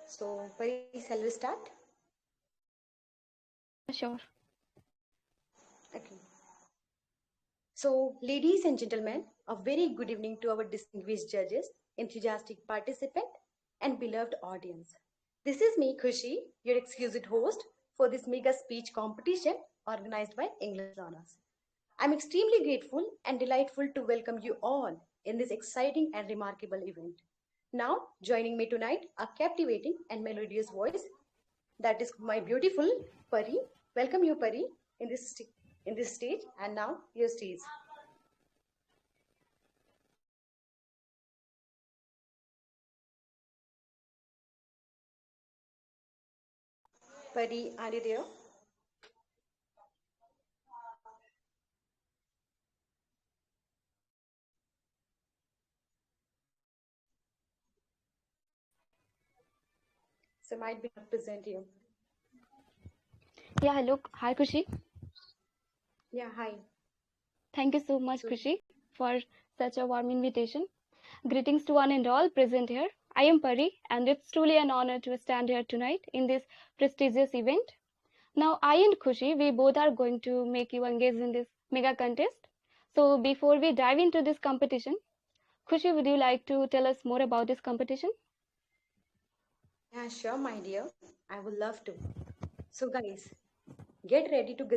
So, Pari, shall we start? Sure. Okay. So, ladies and gentlemen, a very good evening to our distinguished judges, enthusiastic participant, and beloved audience. This is me, Khushi, your exclusive host for this mega speech competition organized by English Learners. I'm extremely grateful and delightful to welcome you all in this exciting and remarkable event. Now, joining me tonight, a captivating and melodious voice that is my beautiful Pari. Welcome you, Pari, in this stage, and now your stage. Pari, are you there? So might be not present you. Yeah, hello. Hi, Khushi. Yeah, hi. Thank you so much, So, Khushi, for such a warm invitation. Greetings to one and all present here. I am Pari, and it's truly an honor to stand here tonight in this prestigious event. Now, I and Khushi, we both are going to make you engage in this mega contest. So, before we dive into this competition, Khushi, would you like to tell us more about this competition? yeah, sure, my dear. I would love to. So, guys, get ready to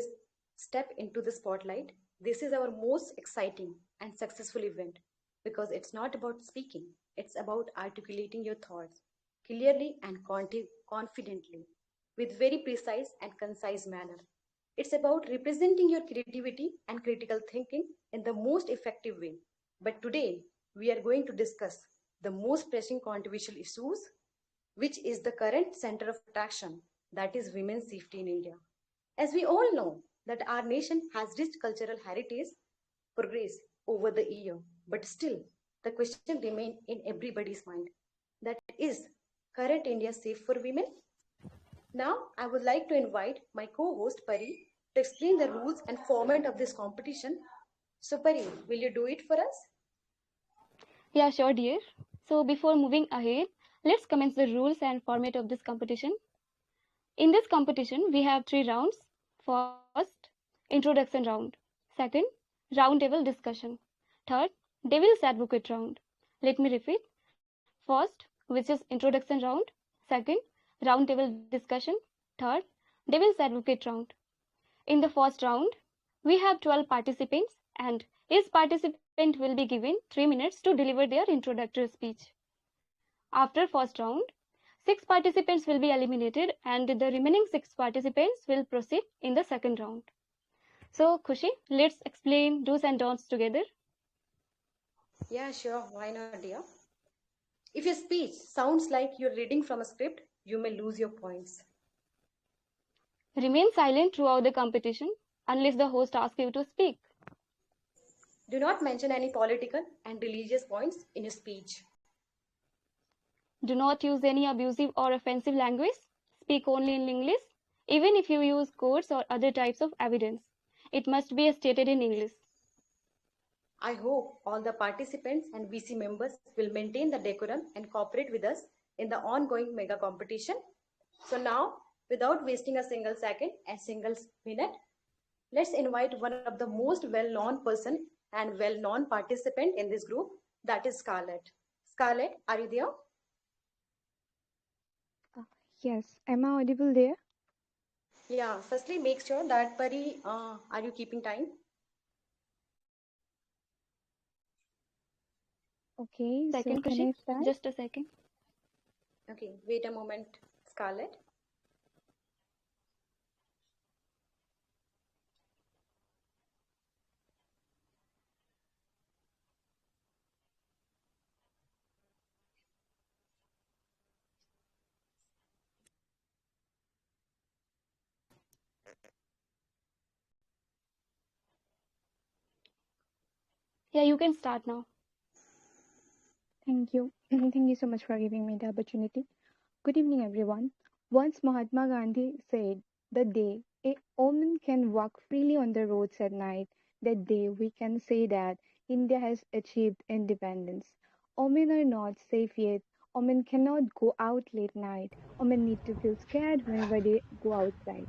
step into the spotlight. This is our most exciting and successful event because it's not about speaking, it's about articulating your thoughts clearly and confidently with very precise and concise manner. It's about representing your creativity and critical thinking in the most effective way. But today, we are going to discuss the most pressing controversial issues, which is the current center of attraction, that is women's safety in India. As we all know, that our nation has rich cultural heritage progress over the year, but still the question remains in everybody's mind. That is, current India safe for women? Now, I would like to invite my co-host Pari to explain the rules and format of this competition. So Pari, will you do it for us? Yeah, sure, dear. So, before moving ahead, let's commence the rules and format of this competition. In this competition, we have 3 rounds. First, introduction round. Second, round table discussion. Third, devil's advocate round. Let me repeat. First, which is introduction round. Second, round table discussion. Third, devil's advocate round. In the first round, we have 12 participants and each participant will be given 3 minutes to deliver their introductory speech. After first round, 6 participants will be eliminated and the remaining 6 participants will proceed in the second round. So, Khushi, let's explain do's and don'ts together. Yeah, sure. Why not, dear? If your speech sounds like you're reading from a script, you may lose your points. Remain silent throughout the competition unless the host asks you to speak. Do not mention any political and religious points in your speech. Do not use any abusive or offensive language. Speak only in English. Even if you use quotes or other types of evidence, it must be stated in English. I hope all the participants and VC members will maintain the decorum and cooperate with us in the ongoing mega competition. So now, without wasting a single second and single minute, let's invite one of the most well-known person and well-known participant in this group, that is Scarlett. Scarlett, are you there? Yes, am I audible there? Yeah, firstly, make sure that Pari, are you keeping time? Okay, so Second, can Khushi, I start? just a second. Okay, wait a moment, Scarlett. Yeah, you can start now. Thank you. Thank you so much for giving me the opportunity. Good evening, everyone. Once Mahatma Gandhi said, the day a woman can walk freely on the roads at night, that day we can say that India has achieved independence. Women are not safe yet. Women cannot go out late night. Women need to feel scared whenever they go outside.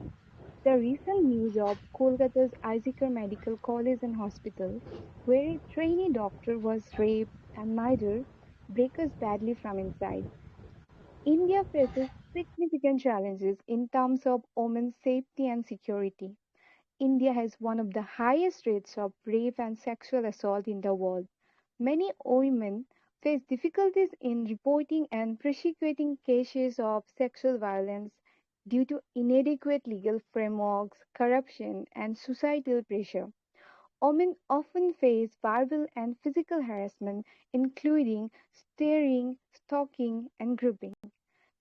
The recent news of Kolkata's 𝗲𝙗𝗫 Medical College and Hospital, where a trainee doctor was raped and murdered, breaks us badly from inside. India faces significant challenges in terms of women's safety and security. India has one of the highest rates of rape and sexual assault in the world. Many women face difficulties in reporting and prosecuting cases of sexual violence due to inadequate legal frameworks, corruption, and societal pressure. Women often face verbal and physical harassment, including staring, stalking, and grooming.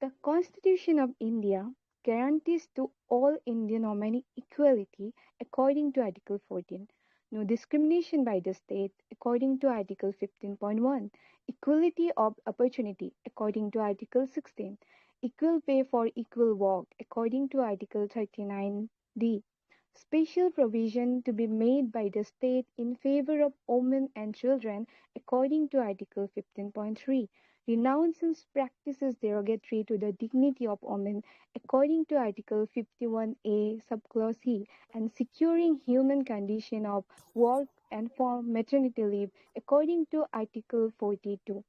The Constitution of India guarantees to all Indian women equality according to Article 14, no discrimination by the state according to Article 15.1, equality of opportunity according to Article 16, equal pay for equal work according to Article 39D, special provision to be made by the state in favor of women and children according to Article 15.3, renounces practices derogatory to the dignity of women according to Article 51A subclause C, and securing human condition of work and for maternity leave according to Article 42.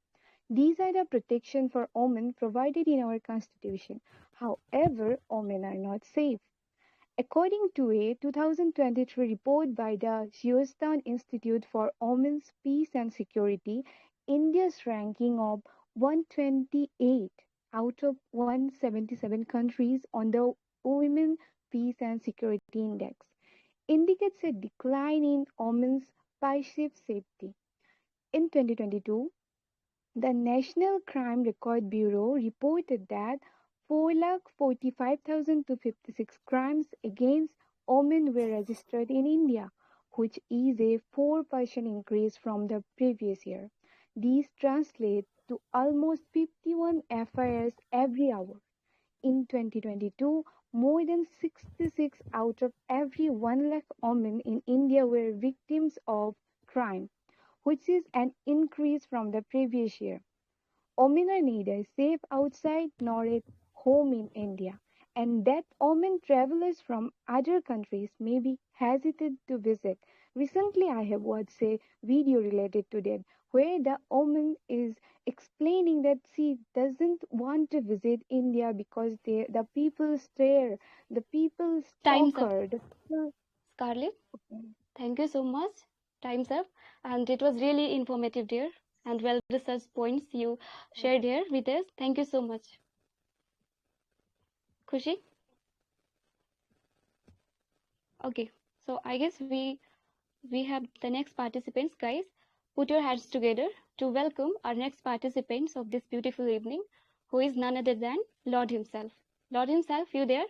These are the protection for women provided in our Constitution. However, women are not safe. According to a 2023 report by the Geostan Institute for Women's Peace and Security, India's ranking of 128 out of 177 countries on the Women Peace and Security Index indicates a decline in women's perceived safety. In 2022, the National Crime Record Bureau reported that 4,45,256 crimes against women were registered in India, which is a 4% increase from the previous year. These translate to almost 51 FIRs every hour. In 2022, more than 66 out of every 1 lakh women in India were victims of crime, which is an increase from the previous year. Women are neither safe outside nor at home in India, and that women travelers from other countries may be hesitant to visit. Recently, I have watched a video related to that where the woman is explaining that she doesn't want to visit India because the people stare, the people Time's stalk up. her. The people... Scarlett, thank you so much. Time's up. And it was really informative, dear, and well researched points you shared here with us. Thank you so much. Khushi? Okay, so I guess we have the next participants, guys. Put your hands together to welcome our next participants of this beautiful evening, who is none other than Lord himself. Lord himself, you there?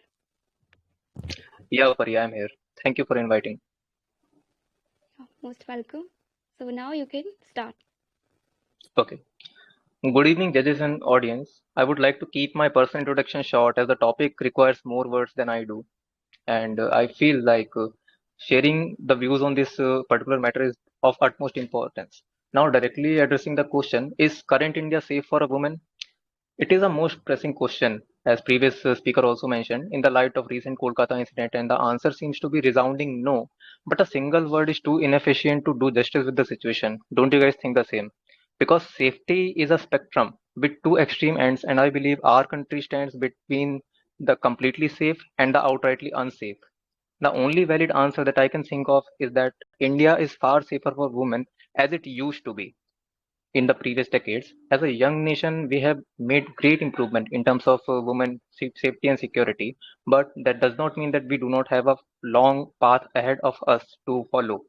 Yeah, Pari, I'm here. Thank you for inviting. Most welcome. So now you can start. Okay. Good evening, judges and audience. I would like to keep my personal introduction short as the topic requires more words than I do. And I feel like sharing the views on this particular matter is of utmost importance. Now, directly addressing the question, is current India safe for a woman? It is a most pressing question, as previous speaker also mentioned, in the light of recent Kolkata incident, and the answer seems to be resounding no. But a single word is too inefficient to do justice with the situation. Don't you guys think the same? Because safety is a spectrum with two extreme ends, and I believe our country stands between the completely safe and the outrightly unsafe. The only valid answer that I can think of is that India is far safer for women as it used to be in the previous decades. As a young nation, we have made great improvement in terms of women safety and security, but that does not mean that we do not have a long path ahead of us to follow.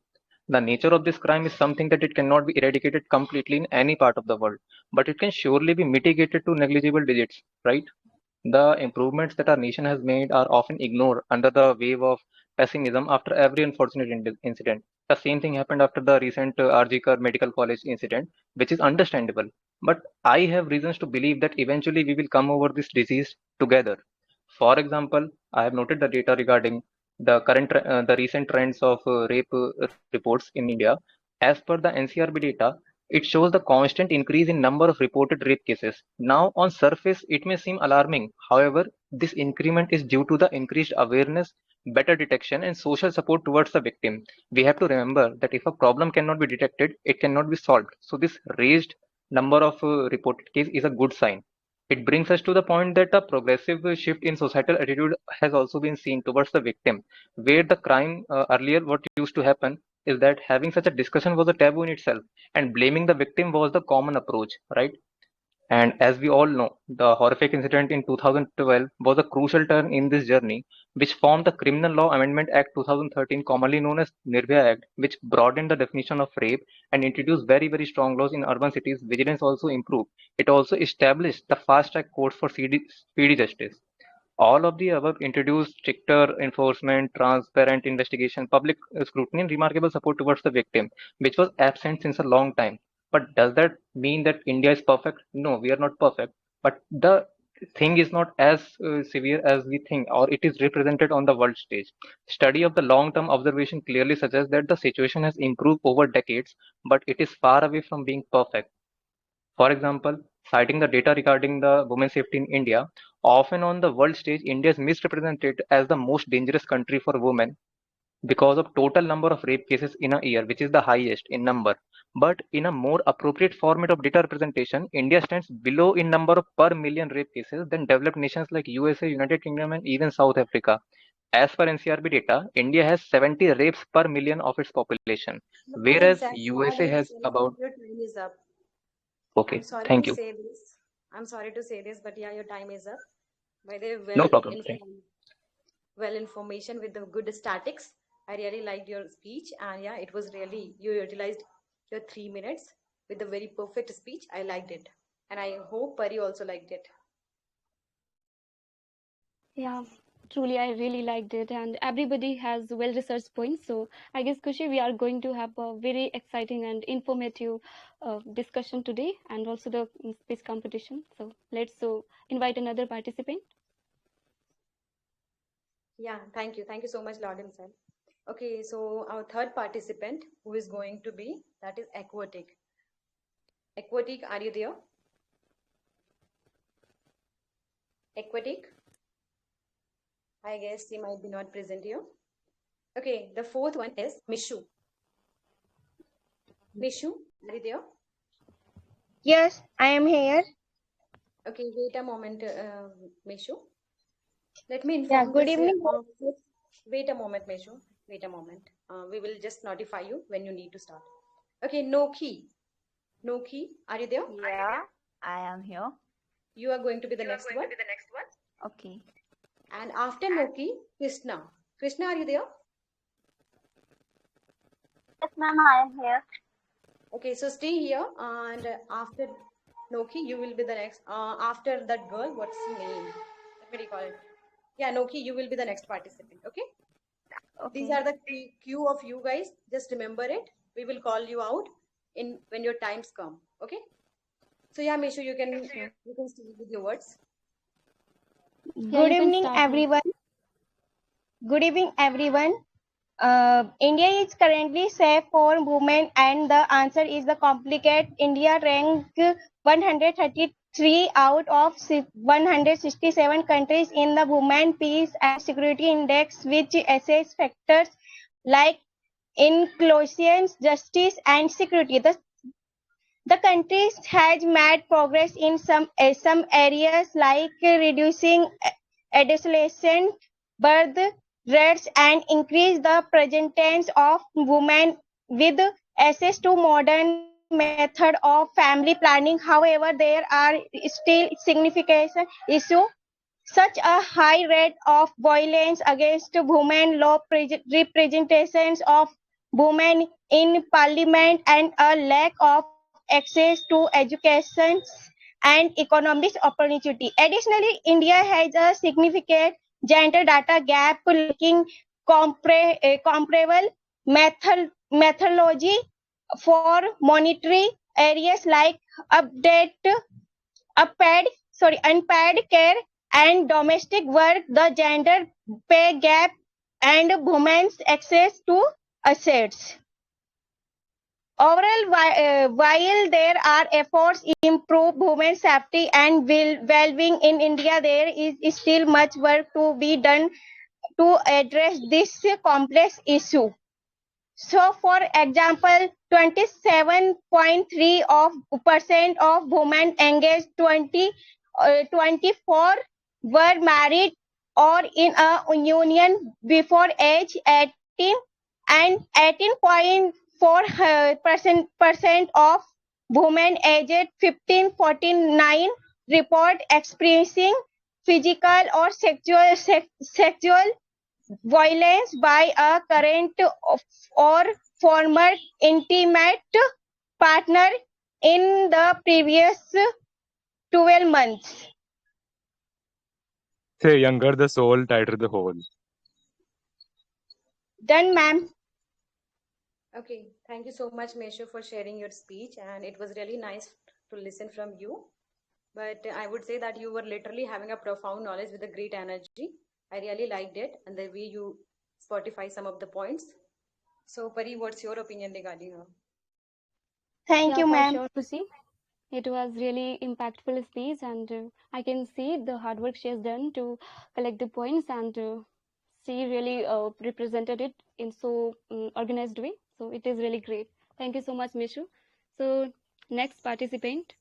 The nature of this crime is something that it cannot be eradicated completely in any part of the world, but it can surely be mitigated to negligible digits, right? The improvements that our nation has made are often ignored under the wave of pessimism after every unfortunate incident. The same thing happened after the recent 𝗲𝙗𝗫 Medical College incident, which is understandable. But I have reasons to believe that eventually we will come over this disease together. For example, I have noted the data regarding the recent trends of rape reports in India. As per the NCRB data, It shows the constant increase in number of reported rape cases. Now, on surface, it may seem alarming. However, this increment is due to the increased awareness, better detection, and social support towards the victim. We have to remember that if a problem cannot be detected, it cannot be solved. So this raised number of reported cases is a good sign. It brings us to the point that a progressive shift in societal attitude has also been seen towards the victim, where the crime earlier, what used to happen is that having such a discussion was a taboo in itself, and blaming the victim was the common approach, right? And as we all know, the horrific incident in 2012 was a crucial turn in this journey, which formed the Criminal Law Amendment Act 2013, commonly known as 𝗫𝗫𝗏 Act, which broadened the definition of rape and introduced very, very strong laws in urban cities. Vigilance also improved. It also established the fast-track courts for speedy justice. All of the above introduced stricter enforcement, transparent investigation, public scrutiny, and remarkable support towards the victim, which was absent since a long time. But does that mean that India is perfect? No, we are not perfect. But the thing is not as severe as we think, or it is represented on the world stage. Study of the long-term observation clearly suggests that the situation has improved over decades, but it is far away from being perfect. For example, citing the data regarding the women's safety in India, often on the world stage, India is misrepresented as the most dangerous country for women because of total number of rape cases in a year, which is the highest in number. But in a more appropriate format of data representation, India stands below in number of per million rape cases than developed nations like USA, United Kingdom, and even South Africa. As per NCRB data, India has 70 rapes per million of its population, Lord whereas Sam, you are USA really has sorry, about. your time is up. I'm Okay, sorry to thank you. say this. I'm sorry to say this, but yeah, your time is up. By the way, No problem. well information with the good statics. I really liked your speech, and yeah, it was really you utilized your 3 minutes with a very perfect speech. I liked it, and I hope Pari also liked it. Yeah, truly, I really liked it, and everybody has well-researched points. So I guess, Khushi, we are going to have a very exciting and informative discussion today, and also the speech competition. So let's invite another participant. Yeah, thank you so much, Lord himself. Okay, so our third participant who is going to be that is Aquatic. Aquatic, are you there? Aquatic? I guess he might be not present here. Okay, the fourth one is Mishu. Mishu, are you there? Yes, I am here. Okay, wait a moment, Mishu. Let me Yeah, inform good this. evening. Wait a moment, Mishu. Wait a moment. We will just notify you when you need to start. Okay, Noki. Noki, are you there? Yeah, I am here. You are going to be the next one. Okay. And after Noki, Krishna. Krishna, are you there? Yes, ma'am, I am here. Okay, so stay here, and after Noki, you will be the next. After that girl, what's her name? Let me recall it. Yeah, Noki, you will be the next participant. Okay. Okay. These are the queue of you guys. Just remember it. We will call you out in when your times come. Okay. So yeah, Mishu, you can start with your words. Yeah, Good you can evening, start now. everyone. Good evening, everyone. India is currently safe for women, and the answer is the complicated. India ranked 133 out of 167 countries in the Women, Peace and Security Index, which assess factors like inclusion, justice, and security. The country has made progress in some areas like reducing adolescent birth rates and increase the presence of women with access to modern method of family planning. However, there are still significant issues such a high rate of violence against women, low representations of women in parliament, and a lack of access to education and economic opportunity. Additionally, India has a significant gender data gap, lacking comparable methodology for monitoring areas like update unpaid care and domestic work, the gender pay gap, and women's access to assets. Overall, while there are efforts to improve women's safety and well-being in India, there is still much work to be done to address this complex issue. So, for example, 27.3% of women aged 24 were married or in a union before age 18, and 18.4% of women aged 15-49 report experiencing physical or sexual violence by a current or former intimate partner in the previous 12 months. Say younger the soul, tighter the hole. Done, ma'am. Okay, thank you so much, Meshu, for sharing your speech, and it was really nice to listen from you. But I would say that you were literally having a profound knowledge with a great energy. I really liked it, and the way you Spotify some of the points. So, Pari, what's your opinion regarding her? Thank you, for ma'am. sure, Khusi. It was really impactful speech, and I can see the hard work she has done to collect the points, and she really represented it in so organized way. So it is really great. Thank you so much, Mishu. So next participant.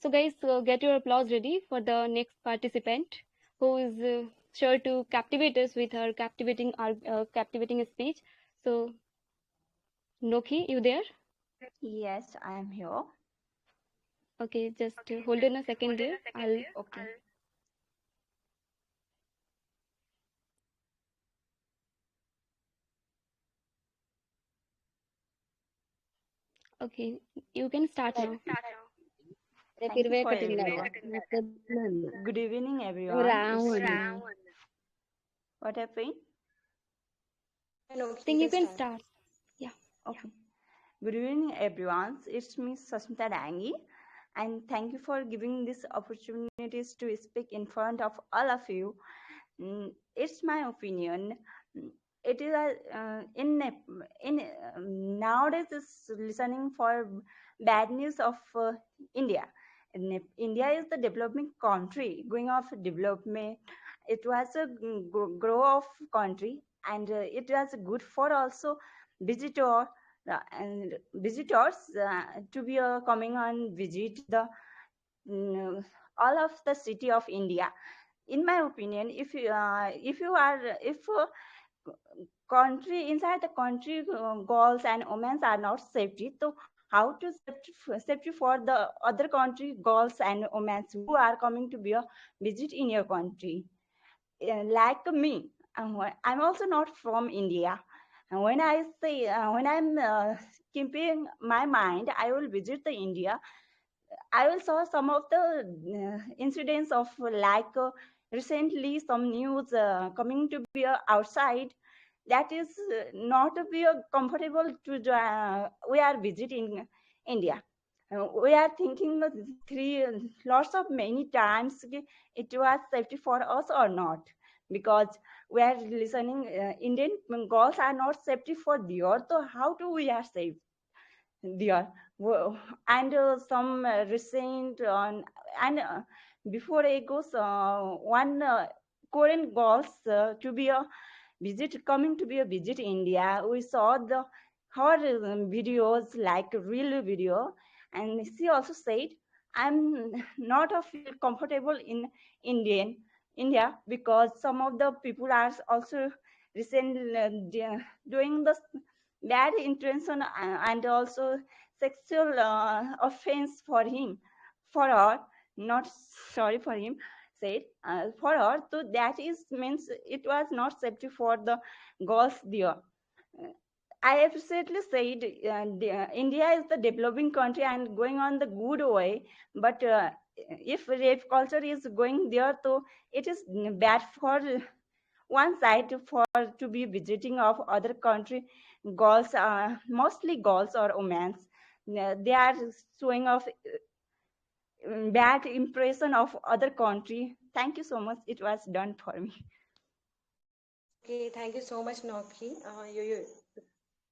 So guys, get your applause ready for the next participant, who is sure to captivate us with her captivating speech. So Nokhi, you there? Yes, I am here. Okay, just hold on a second there. Okay. Okay, you can start now. Thank you for everyone. Good evening, everyone. What happened? No, I think you can start. Yeah. Okay. Good evening, everyone. It's me, Sasmita Dangi, and thank you for giving this opportunities to speak in front of all of you. It's my opinion. It is nowadays is listening for bad news of India. India is the developing country, going off development. It was a grow of country, and it was good for also visitor and visitors to be coming on visit the all of the city of India. In my opinion, if you country inside the country girls and women are not safety, so how to safety for the other country girls and women who are coming to be a visit in your country? Like me, I'm also not from India. And when I say when I'm keeping my mind, I will visit the India. I will saw some of the incidents of like recently some news coming to be outside that is not be comfortable to we are visiting India. We are thinking lots of many times it was safety for us or not, because we are listening Indian girls are not safety for the earth, so how do we are safe there? And some recent and before I goes one Korean girls to be a coming to be a visit India. We saw the her videos like a real video, and she also said, I'm not feel comfortable in India because some of the people are also recently doing the bad intention and also sexual offense for him, for her, not sorry for him, said for her. So that is means it was not safety for the girls there. I absolutely said India is the developing country and going on the good way, but if rape culture is going there, so it is bad for one side for to be visiting of other country girls, mostly girls or women. They are showing off bad impression of other country. Thank you so much. It was done for me. Okay, thank you so much, Nokhi.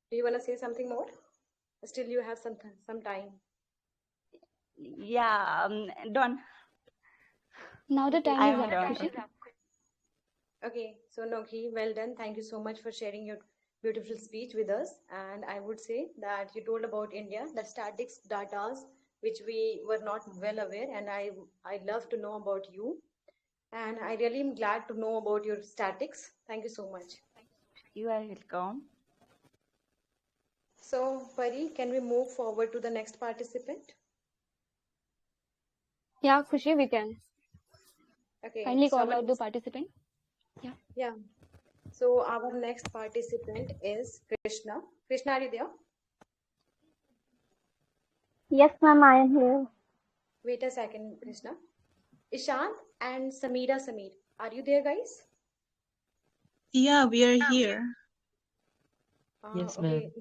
Do you want to say something more? Still, you have some time. Yeah, done. Now the time I is am up, done. Khushi. Okay, so Nokhi, well done. Thank you so much for sharing your beautiful speech with us. And I would say that you told about India, the statics datas, which we were not well aware, and I love to know about you. And I really am glad to know about your statics. Thank you so much. You are welcome. So, Pari, can we move forward to the next participant? Yeah, Khushi, we can. Okay. Kindly So call out the participant. yeah. So our next participant is Krishna. Krishna, are you there? Yes, ma'am, I am here. Wait a second, Krishna. Ishant and Samir, are you there, guys? Yeah, we are here. Yes, Okay. ma'am.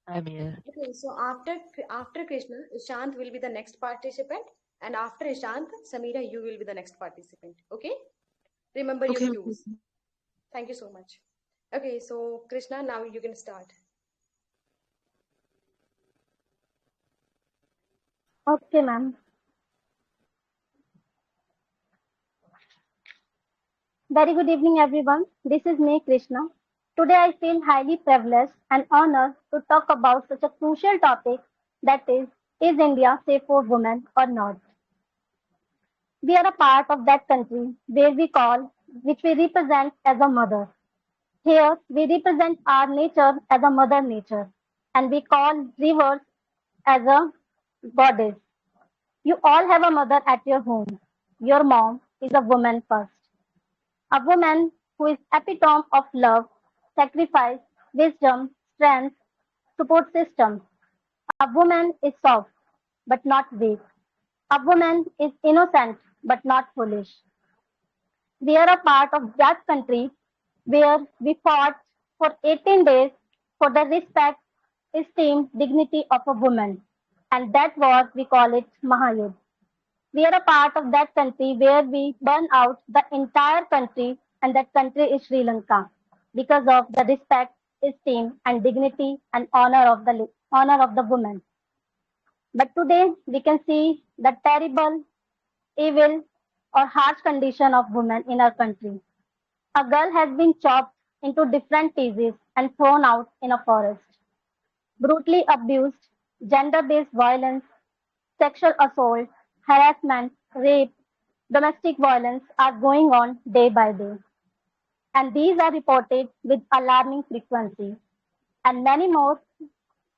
I'm here. Okay, so after Krishna, Ishant will be the next participant, and after Ishant, Samira, you will be the next participant. Okay? Remember your Okay. cues. Thank you so much. Okay, so Krishna, now you can start. Okay, ma'am. Very good evening, everyone. This is me, Krishna. Today, I feel highly privileged and honored to talk about such a crucial topic that is India safe for women or not? We are a part of that country which we represent as a mother. Here, we represent our nature as a mother nature, and we call rivers as a goddess. You all have a mother at your home. Your mom is a woman first. A woman who is epitome of love, sacrifice, wisdom, strength, support system. A woman is soft but not weak. A woman is innocent but not foolish. We are a part of that country where we fought for 18 days for the respect, esteem, dignity of a woman. And that war, we call it Mahayuddha. We are a part of that country where we burn out the entire country, and that country is Sri Lanka because of the respect, esteem, and dignity and honor of the woman. But today we can see the terrible, evil, or harsh condition of women in our country. A girl has been chopped into different pieces and thrown out in a forest. Brutally abused, gender based violence, sexual assault, harassment, rape, domestic violence are going on day by day. And these are reported with alarming frequency. And many more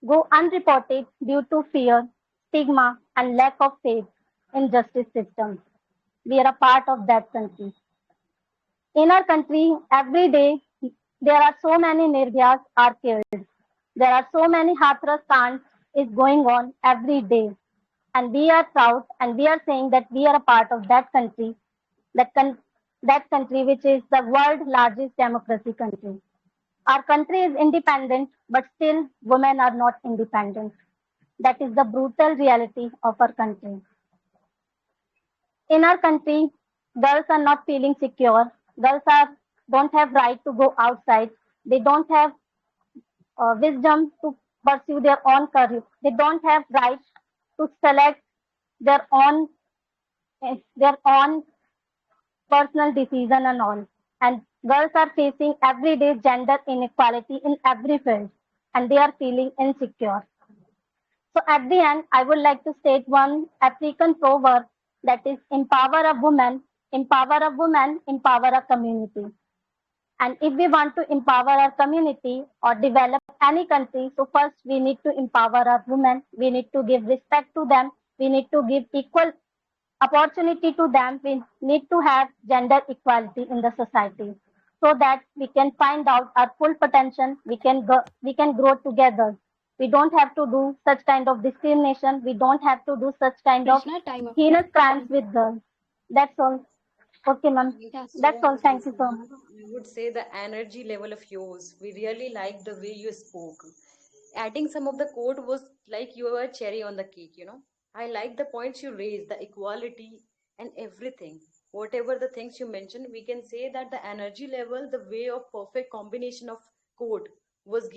go unreported due to fear, stigma, and lack of faith in justice systems. We are a part of that country. In our country, every day, there are so many Nirbhyas are killed. There are so many Hathras Kand is going on every day. And we are proud and we are saying that we are a part of that country, that country which is the world largest democracy country. Our country is independent, but still women are not independent. That is the brutal reality of our country. In our country, girls are not feeling secure. Don't have right to go outside. They don't have wisdom to pursue their own career. They don't have right to select their own their own personal decision and all. And girls are facing everyday gender inequality in every field, and they are feeling insecure. So at the end, I would like to state one African proverb that is empower a woman, empower a community. And if we want to empower our community or develop any country, so first we need to empower our women. We need to give respect to them. We need to give equal opportunity to them. We need to have gender equality in the society so that we can find out our full potential. We can grow together. We don't have to do such kind of discrimination. We don't have to do such kind of Krishna, time up. heinous crimes with girls. That's all. Okay, ma'am. Yes. That's all. Thank you so much. I would say the energy level of yours. We really liked the way you spoke. Adding some of the quote was like you were cherry on the cake. I like the points you raised, the equality and everything. Whatever the things you mentioned, we can say that the energy level, the way of perfect combination of quote was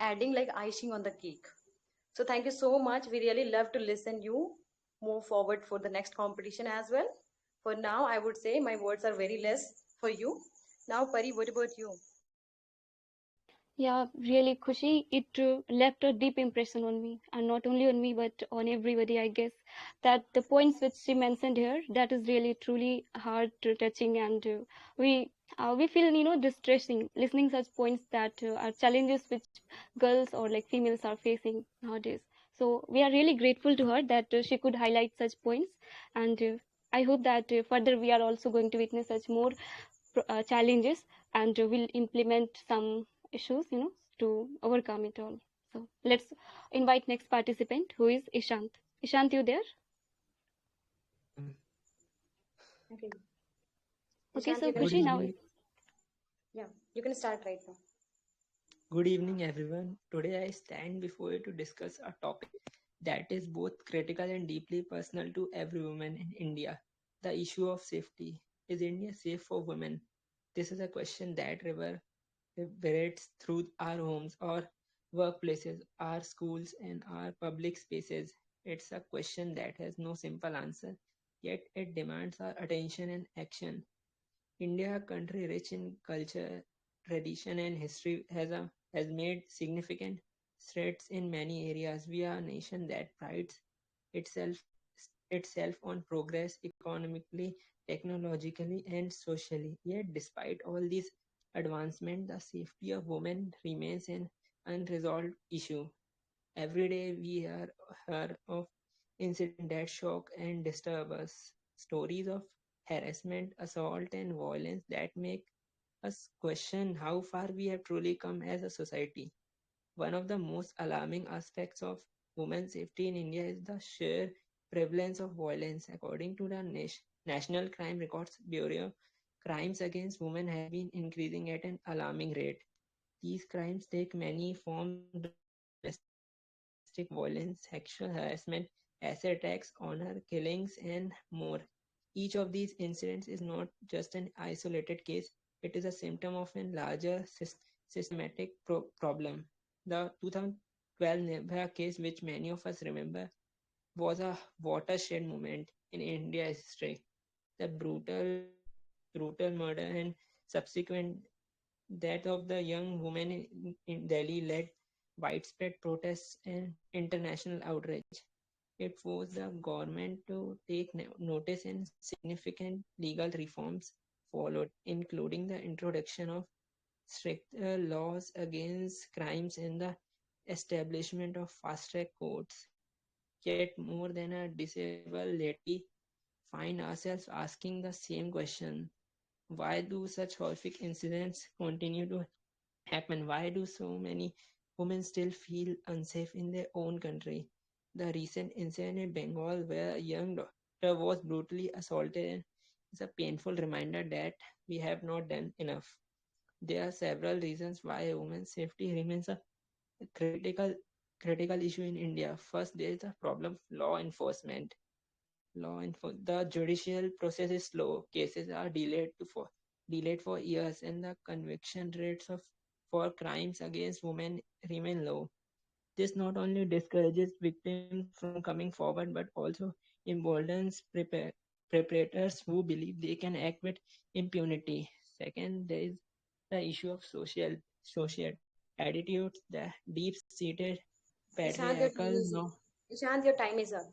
adding like icing on the cake. So thank you so much. We really love to listen you move forward for the next competition as well. For now, I would say my words are very less for you. Now, Pari, what about you? Yeah, really, Khushi, it left a deep impression on me, and not only on me, but on everybody, I guess. That the points which she mentioned here, that is really truly heart touching, and we feel, distressing listening such points that are challenges which girls or like females are facing nowadays. So we are really grateful to her that she could highlight such points, and I hope that further we are also going to witness such more challenges, and we'll implement some issues, to overcome it all. So let's invite next participant, who is Ishant. Ishant, you there? Okay. Okay, Ishant, so you can Good Khushi, now. evening. yeah, you can start right now. Good evening, everyone. Today I stand before you to discuss a topic that is both critical and deeply personal to every woman in India. The issue of safety. Is India safe for women? This is a question that reverberates through our homes or workplaces, our schools, and our public spaces. It's a question that has no simple answer, yet it demands our attention and action. India, a country rich in culture, tradition, and history, has made significant strides in many areas. We are a nation that prides itself itself on progress economically, technologically, and socially. Yet, despite all these advancements, the safety of women remains an unresolved issue. Every day we hear of incidents that shock and disturb us, stories of harassment, assault, and violence that make us question how far we have truly come as a society. One of the most alarming aspects of women's safety in India is the sheer prevalence of violence. According to the National Crime Records Bureau, crimes against women have been increasing at an alarming rate. These crimes take many forms: domestic violence, sexual harassment, acid attacks, honor killings, and more. Each of these incidents is not just an isolated case, it is a symptom of a larger systematic problem. The 2012 Nirbhaya case, which many of us remember, was a watershed moment in India's history. The brutal murder and subsequent death of the young woman in Delhi led widespread protests and international outrage. It forced the government to take notice, and significant legal reforms followed, including the introduction of stricter laws against crimes and the establishment of fast track courts. Yet, more than a disabled lady, find ourselves asking the same question: why do such horrific incidents continue to happen? Why do so many women still feel unsafe in their own country? The recent incident in Bengal, where a young doctor was brutally assaulted, is a painful reminder that we have not done enough. There are several reasons why women's safety remains a critical critical issue in India. First, there is a problem of law enforcement. The judicial process is slow. Cases are delayed for years, and the conviction rates of for crimes against women remain low. This not only discourages victims from coming forward, but also emboldens perpetrators who believe they can act with impunity. Second, there is the issue of social attitudes, the deep-seated Ishant, your time patriarchal is no. Ishant, your time is up.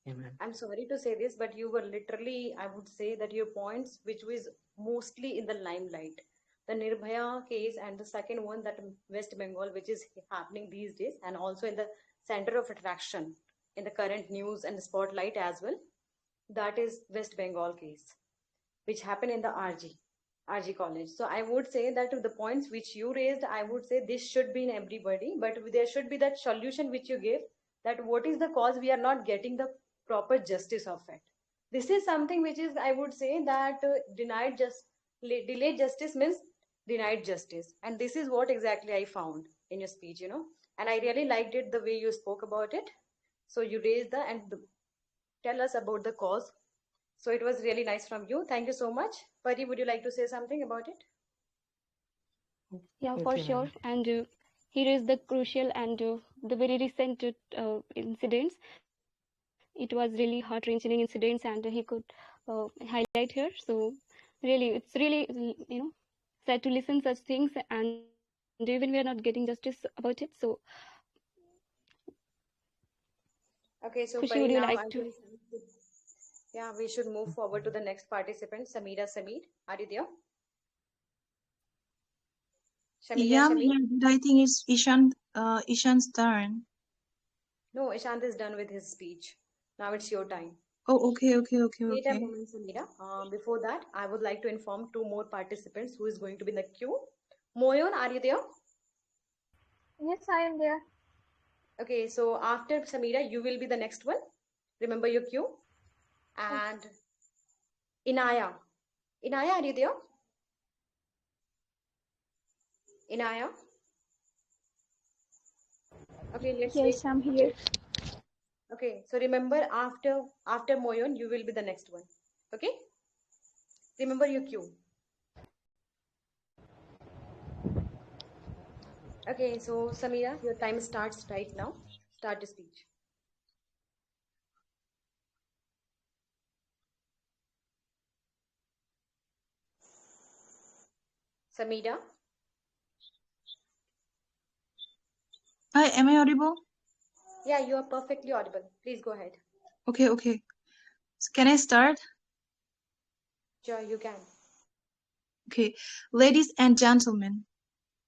Amen. I'm sorry to say this, but you were literally, I would say that your points, which was mostly in the limelight, the Nirbhaya case, and the second one, that West Bengal, which is happening these days, and also in the center of attraction in the current news and the spotlight as well, that is West Bengal case, which happened in the RG college. So I would say that the points which you raised, I would say this should be in everybody, but there should be that solution which you gave, that what is the cause we are not getting the proper justice of it. This is something which is, I would say that delayed justice means denied justice. And this is what exactly I found in your speech. And I really liked it the way you spoke about it. So you raised tell us about the cause. So it was really nice from you. Thank you so much. Pari, would you like to say something about it? Yeah, for Okay, sure. ma'am. And he raised the crucial and the very recent incidents. It was really heart-wrenching incidents, and he could highlight here. So really, it's really sad to listen such things, and even we are not getting justice about it. So Okay, so Khushi, would Pari, you now like I to? think we should move forward to the next participant, Samira Sameed. Are you there? Samira Yeah, I'm Sameed? here, but I think it's Ishan's turn. No, Ishant is done with his speech. Now it's your time. Oh, okay. Wait a moment, Samira. Before that, I would like to inform two more participants who is going to be in the queue. Moyon, are you there? Yes, I am there. Okay, so after Samira, you will be the next one. Remember your cue. Okay. And Inaya. Inaya, are you there? Inaya? Okay, let's wait. Yes, I'm here. Okay, so remember after Moyon, you will be the next one. Okay? Remember your cue. Okay, so Samira, your time starts right now. Start the speech. Samira? Hi, am I audible? Yeah, you are perfectly audible. Please go ahead. Okay. So can I start? Sure, you can. Okay. Ladies and gentlemen,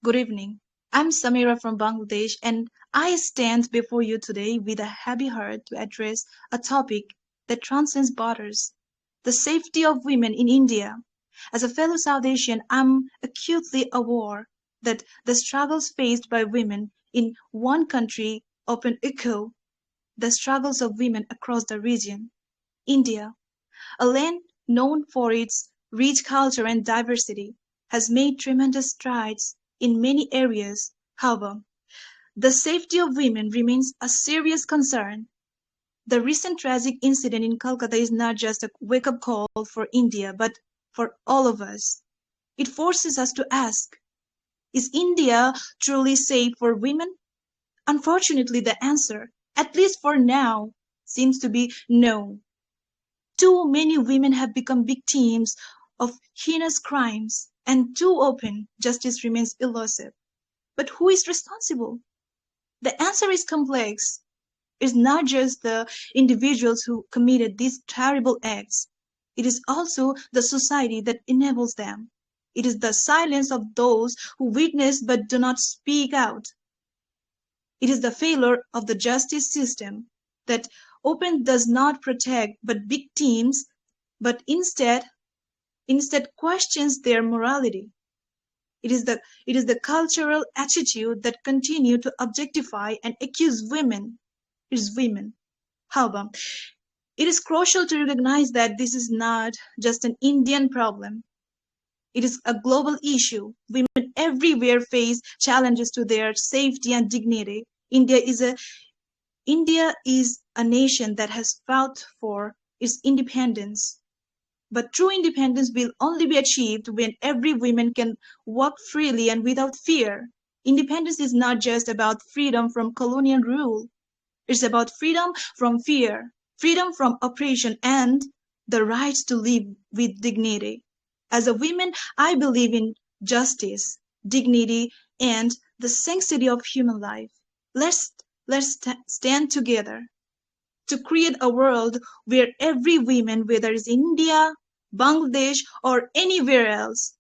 good evening. I'm Samira from Bangladesh, and I stand before you today with a heavy heart to address a topic that transcends borders: the safety of women in India. As a fellow South Asian, I'm acutely aware that the struggles faced by women in one country often echo the struggles of women across the region. India, a land known for its rich culture and diversity, has made tremendous strides in many areas. However, the safety of women remains a serious concern. The recent tragic incident in Calcutta is not just a wake-up call for India, but for all of us. It forces us to ask, is India truly safe for women? Unfortunately, the answer, at least for now, seems to be no. Too many women have become victims of heinous crimes, and too often justice remains elusive. But who is responsible? The answer is complex. It's not just the individuals who committed these terrible acts. It is also the society that enables them. It is the silence of those who witness but do not speak out. It is the failure of the justice system that often does not protect but victims, but instead questions their morality. It is the cultural attitude that continue to objectify and accuse women. It is women. However, it is crucial to recognize that this is not just an Indian problem. It is a global issue. Women everywhere face challenges to their safety and dignity. India is a nation that has fought for its independence. But true independence will only be achieved when every woman can walk freely and without fear. Independence is not just about freedom from colonial rule. It's about freedom from fear, freedom from oppression, and the right to live with dignity. As a woman, I believe in justice, dignity, and the sanctity of human life. Let's stand together to create a world where every woman, whether it's India, Bangladesh, or anywhere else,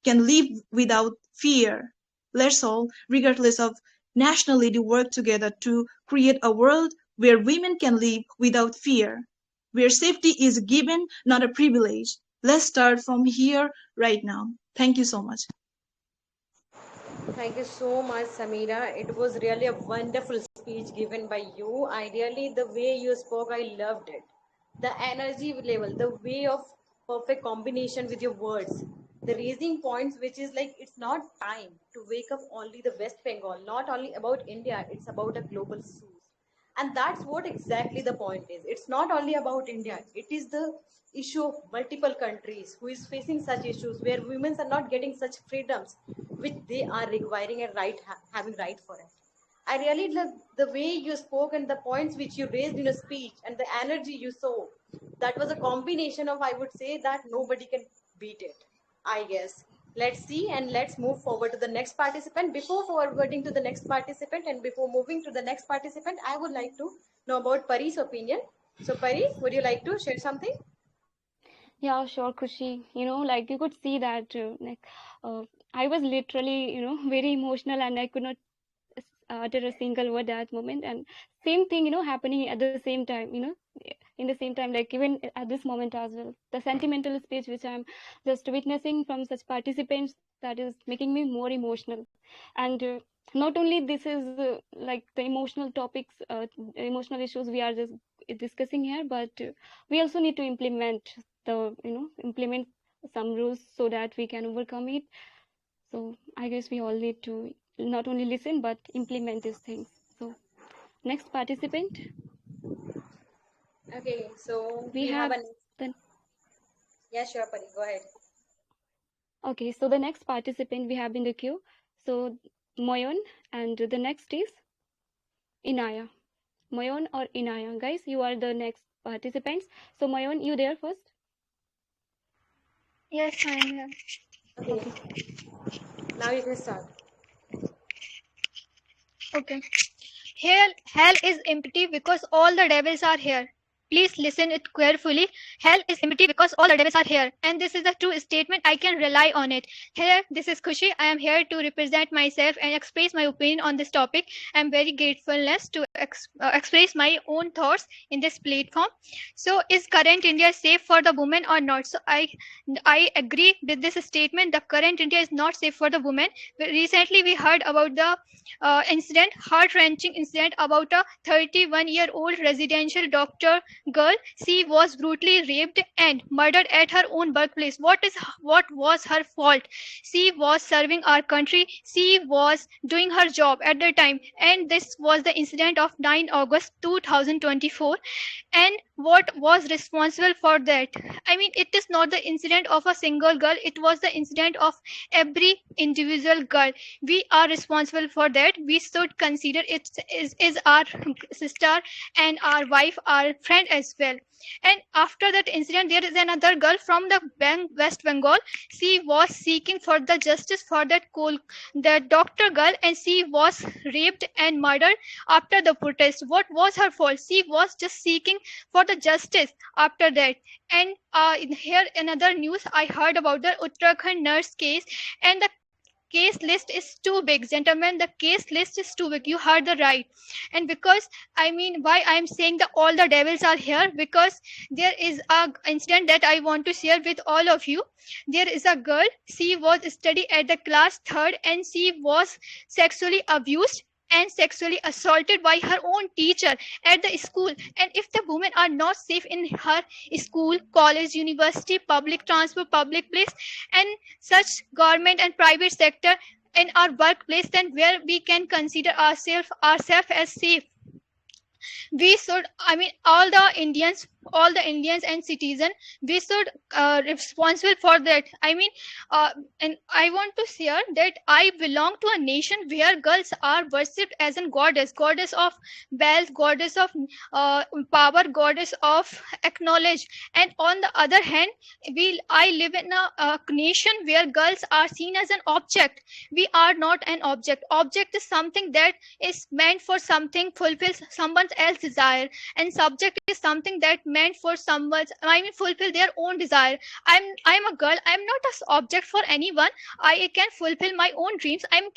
can live without fear. Let's all, regardless of nationality, work together to create a world where women can live without fear, where safety is given, not a privilege. Let's start from here right now. Thank you so much. Thank you so much, Samira. It was really a wonderful speech given by you. I really, the way you spoke, I loved it. The energy level, the way of perfect combination with your words, the raising points, which is like it's not time to wake up only the West Bengal, not only about India, it's about a global source. And that's what exactly the point is. It's not only about India. It is the issue of multiple countries who is facing such issues where women are not getting such freedoms which they are requiring and having right for it. I really love the way you spoke and the points which you raised in a speech and the energy you saw. That was a combination of, I would say, that nobody can beat it, I guess. Let's see and let's move forward to the next participant. Before forwarding to the next participant and before moving to the next participant, I would like to know about Pari's opinion. So Pari, would you like to share something? Yeah, sure, Khushi. Like you could see that, I was literally, very emotional, and I could not utter a single word at that moment. And same thing, happening at the same time, in the same time, like even at this moment as well. The sentimental speech which I'm just witnessing from such participants, that is making me more emotional. And not only this is like the emotional topics, emotional issues we are just discussing here, but we also need to implement some rules so that we can overcome it. So I guess we all need to not only listen but implement these things. So next participant, Okay, so we we have have a the yeah, sure, Pari, go ahead. okay. So the next participant we have in the queue. So Moyon, and the next is Inaya. Moyon or Inaya, guys, you are the next participants. So Moyon, you there first? Yes, I am here. Okay, now you can start. Okay. Hell is empty because all the devils are here. Please listen it carefully. Hell is empty because all the devils are here. And this is a true statement. I can rely on it. Here, this is Khushi. I am here to represent myself and express my opinion on this topic. I am very gratefulness to express my own thoughts in this platform. So, is current India safe for the women or not? So, I agree with this statement. The current India is not safe for the women. Recently, we heard about the heart-wrenching incident about a 31-year-old residential doctor girl. She was brutally raped and murdered at her own workplace. What was her fault? She was serving our country. She was doing her job at the time, and this was the incident of 9 August 2024. And what was responsible for that? I mean, it is not the incident of a single girl. It was the incident of every individual girl. We are responsible for that. We should consider it is our sister and our wife, our friend as well. And after that incident, there is another girl from the West Bengal. She was seeking for the justice for the doctor girl, and she was raped and murdered after the protest. What was her fault? She was just seeking for the justice after that. And here another news I heard about the Uttarakhand nurse case, and the case list is too big, gentlemen. The case list is too big. You heard the right. And because, I mean, why I'm saying that all the devils are here, because there is a incident that I want to share with all of you. There is a girl. She was studying at the class 3rd, and she was sexually abused and sexually assaulted by her own teacher at the school. And if the women are not safe in her school, college, university, public transport, public place, and such government and private sector in our workplace, then where we can consider ourselves as safe? We should, I mean, all the Indians and citizens, we should responsible for that. I mean, and I want to share that I belong to a nation where girls are worshipped as a goddess of wealth, goddess of power, goddess of acknowledge. And on the other hand, I live in a nation where girls are seen as an object. We are not an object. Object is something that is meant for something, fulfills someone else's desire, and subject is something that meant for fulfill their own desire. I'm a girl. I'm not an object for anyone. I can fulfill my own dreams. I'm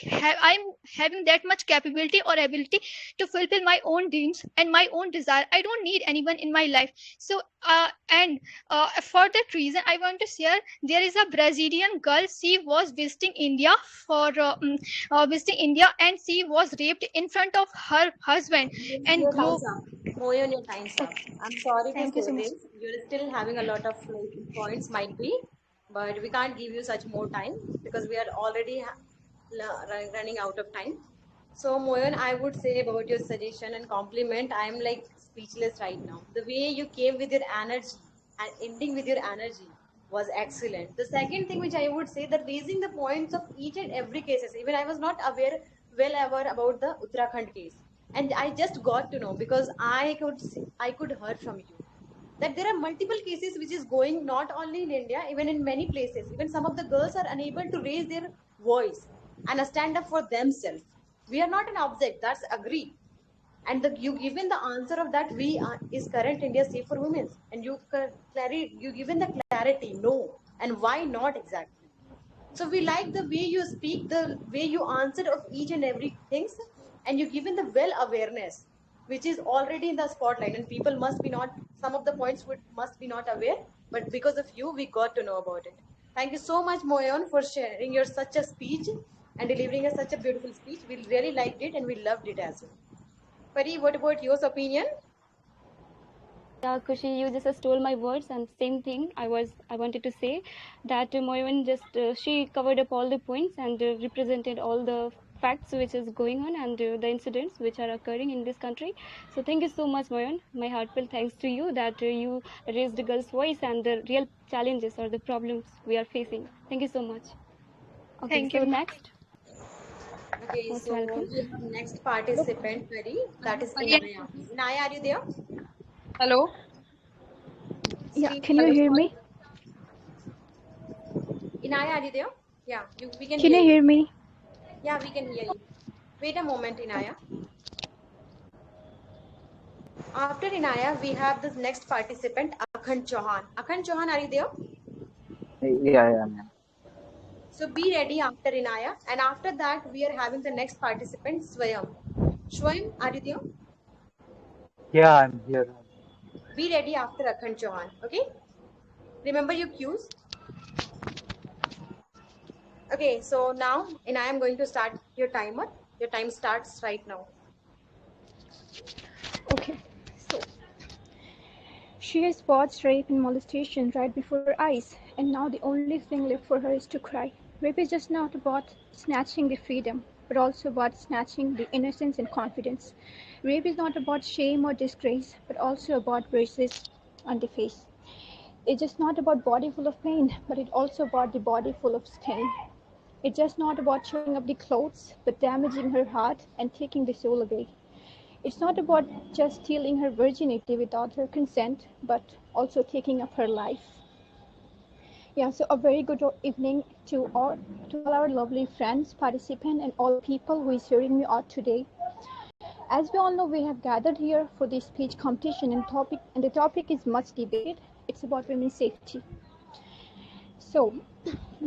having that much capability or ability to fulfill my own dreams and my own desire. I don't need anyone in my life. So for that reason, I want to share, there is a Brazilian girl. She was visiting India and she was raped in front of her husband. And Your time's up. Moyon, your time's up. I'm sorry to Thank you say so much. this. You're still having a lot of points, might be, but we can't give you such more time because we are already running out of time. So Moyan, I would say about your suggestion and compliment, I am like speechless right now. The way you came with your energy and ending with your energy was excellent. The second thing which I would say, that raising the points of each and every cases, even I was not well aware about the Uttarakhand case, and I just got to know because I could hear from you that there are multiple cases which is going not only in India, even in many places. Even some of the girls are unable to raise their voice and stand up for themselves. We are not an object, that's agree. And you given the answer of that, is current India safe for women? And you given the clarity, no, and why not exactly. So we like the way you speak, the way you answered of each and every things, and you given the well awareness, which is already in the spotlight, and people must be not, some of the points must be not aware, but because of you, we got to know about it. Thank you so much, Moyan, for sharing your such a speech and delivering us such a beautiful speech. We really liked it and we loved it as well. Pari, what about your opinion? Yeah, Khushi, you just stole my words, and same thing I wanted to say that Moyan just she covered up all the points and represented all the facts which is going on and the incidents which are occurring in this country. So thank you so much, Moyan. My heartfelt thanks to you that you raised the girl's voice and the real challenges or the problems we are facing. Thank you so much. Okay, Thank so you. next. Okay, Most so welcome. we have next participant, Pari, that is Inaya. Inaya, are you there? Hello. Yeah, Speak. can you Hello, hear sorry. me? Inaya, are you there? Yeah, we can Can hear you you. hear me? Yeah, we can hear you. Wait a moment, Inaya. After Inaya, we have this next participant, 𝗏𝗏𝙗𝗏. 𝗏𝗏𝙗𝗏, are you there? Yeah. So be ready after Inaya. And after that, we are having the next participant, 𝗏𝗏𝙗𝙗. 𝗏𝗏𝙗𝙗, are you there? Yeah, I'm here. Be ready after 𝗏𝗏𝙗𝗏, okay? Remember your cues. Okay, so now Inaya, I'm going to start your timer. Your time starts right now. Okay, so she has watched rape and molestation right before her eyes, and now the only thing left for her is to cry. Rape is just not about snatching the freedom, but also about snatching the innocence and confidence. Rape is not about shame or disgrace, but also about bruises on the face. It's just not about body full of pain, but it's also about the body full of stain. It's just not about tearing up the clothes, but damaging her heart and taking the soul away. It's not about just stealing her virginity without her consent, but also taking up her life. Yeah, so a very good evening to all our lovely friends, participants, and all people who is hearing me out today. As we all know, we have gathered here for this speech competition, and the topic is much debated. It's about women's safety. So,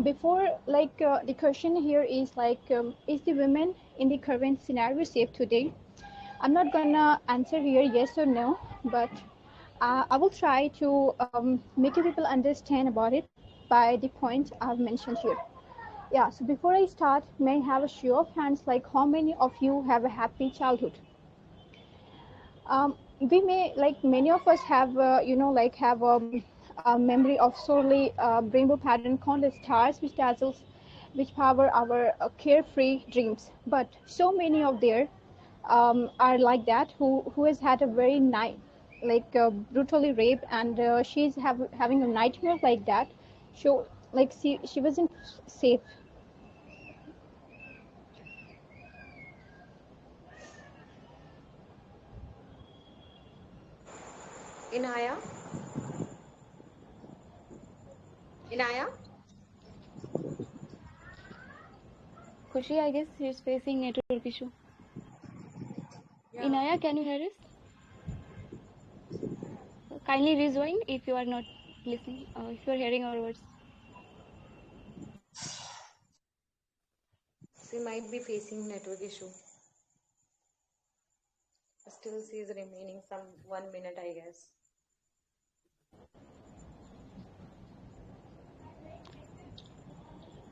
before the question here is is the women in the current scenario safe today? I'm not gonna answer here yes or no, but I will try to make you people understand about it by the point I've mentioned here. Yeah, so before I start, may I have a show of hands, like how many of you have a happy childhood? We may, like many of us have, have a memory of sorely rainbow pattern countless stars which dazzles, which power our carefree dreams. But so many of there are like that who has had a very brutally raped, and she's having a nightmare like that. So like she wasn't safe. Inaya? Inaya? Khushi, I guess she's facing network issue. Yeah. Inaya, can you hear us? Kindly rejoin if you are not listening, if you are hearing our words. She might be facing network issue. Still she is remaining some 1 minute, I guess.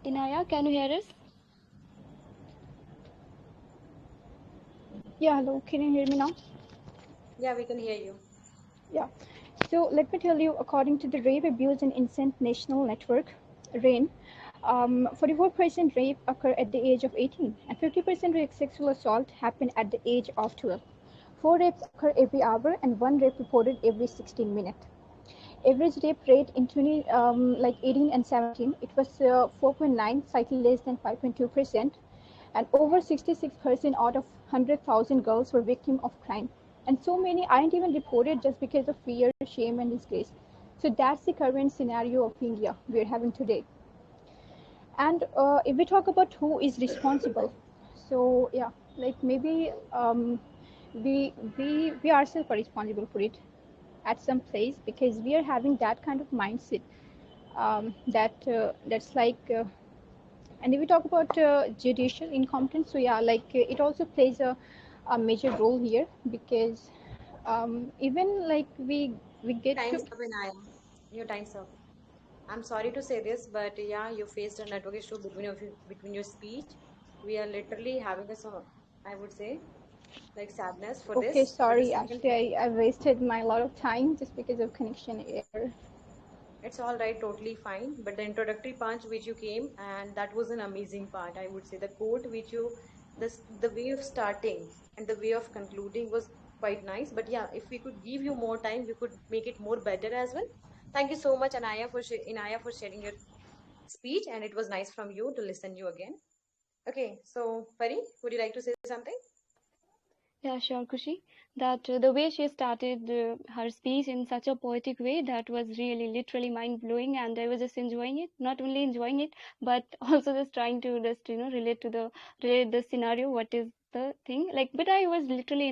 Inaya, can you hear us? Yeah, hello, can you hear me now? Yeah, we can hear you. Yeah, so let me tell you, according to the Rape, Abuse and Incest National Network, RAIN, 44% rape occur at the age of 18, and 50% sexual assault happen at the age of 12. 4 rapes occur every hour, and 1 rape reported every 16 minutes. Average rape rate in 18 and 17, it was 4.9, slightly less than 5.2%, and over 66% out of 100,000 girls were victims of crime. And so many aren't even reported just because of fear, shame, and disgrace. So that's the current scenario of India we're having today. And if we talk about who is responsible, so yeah, like maybe we ourselves are responsible for it at some place, because we are having that kind of mindset that's like and if we talk about judicial incompetence, so yeah, like it also plays a major role here, because even like we get Time's up, Inaya. Your time's up. I'm sorry to say this, but yeah, you faced a network issue between your speech. We are literally having a song, I would say, like sadness for okay, this. But the sorry, second, actually I wasted my lot of time just because of connection error. it's all right, totally fine. But the introductory punch which you came, and that was an amazing part. I would say the quote which you, the way of starting and the way of concluding was quite nice. But yeah, if we could give you more time, we could make it more better as well. Thank you so much, Inaya, for sharing your speech, and it was nice from you to listen you again. Okay, so Pari, would you like to say something? Yeah, sure, Khushi. That the way she started her speech in such a poetic way, that was really literally mind blowing, and I was just enjoying it. Not only enjoying it, but also just trying to just relate the scenario. What is the thing like? But I was literally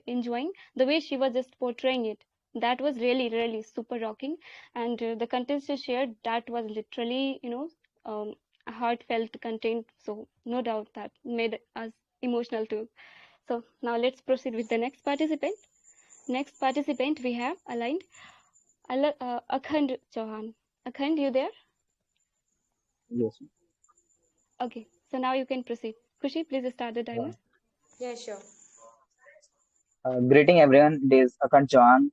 enjoying the way she was just portraying it. That was really really super rocking, and the content she shared, that was literally heartfelt content. So no doubt that made us emotional too. So now let's proceed with the next participant. Next participant we have aligned Akhand Chauhan. Akhand, you there? Yes. Okay, so now you can proceed. Khushi, please start the Uh, timer. Yeah, sure. Greeting everyone. This is 𝗏𝗏.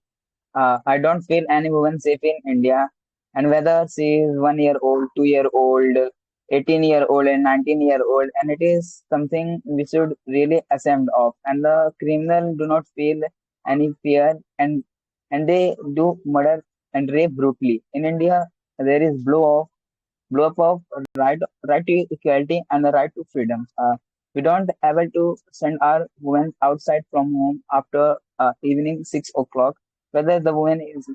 I don't feel any woman safe in India, and whether she is 1 year old, 2 year old, 18-year old, and 19-year old, and it is something we should really ashamed of. And the criminal do not feel any fear, and they do murder and rape brutally. In India, there is blow up of right to equality and the right to freedom. We don't able to send our women outside from home after evening 6 o'clock, whether the woman is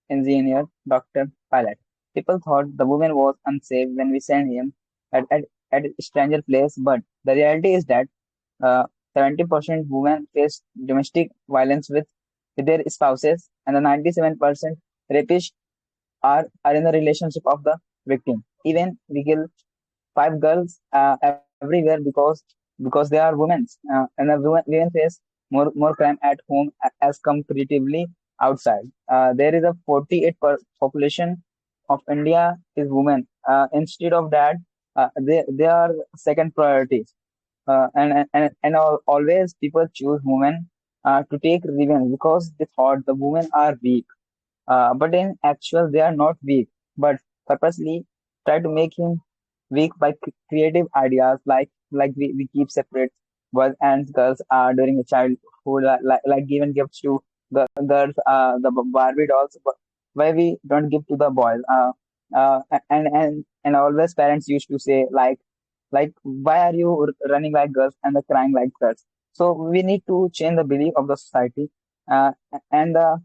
engineer, doctor, pilot. People thought the woman was unsafe when we sent him at a stranger place, but the reality is that uh, 70% women face domestic violence with their spouses, and the 97% rapists are in the relationship of the victim. Even we kill 5 girls everywhere because they are women, and the women face more crime at home as comparatively outside. There is a 48 population of India is women. Instead of that, they are second priority. Always people choose women to take revenge because they thought the women are weak, but in actual, they are not weak, but purposely try to make him weak by creative ideas like we keep separate boys and girls during the childhood, like giving gifts to the girls, the Barbie dolls, but why we don't give to the boys. And always parents used to say like why are you running like girls and crying like girls? So we need to change the belief of the society, uh, and the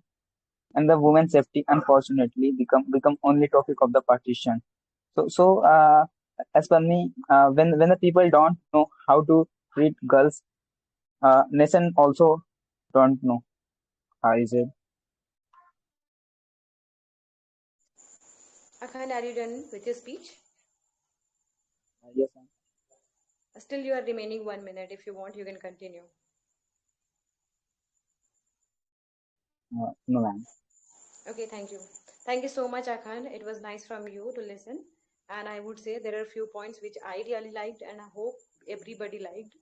and the women's safety unfortunately become only topic of the partition. So as per me, when the people don't know how to treat girls, nation also don't know how is it. Akhand, are you done with your speech? Yes, ma'am. Still, you are remaining 1 minute. If you want, you can continue. No, ma'am. Okay, thank you. Thank you so much, Akhand. It was nice from you to listen. And I would say there are a few points which I really liked, and I hope everybody liked.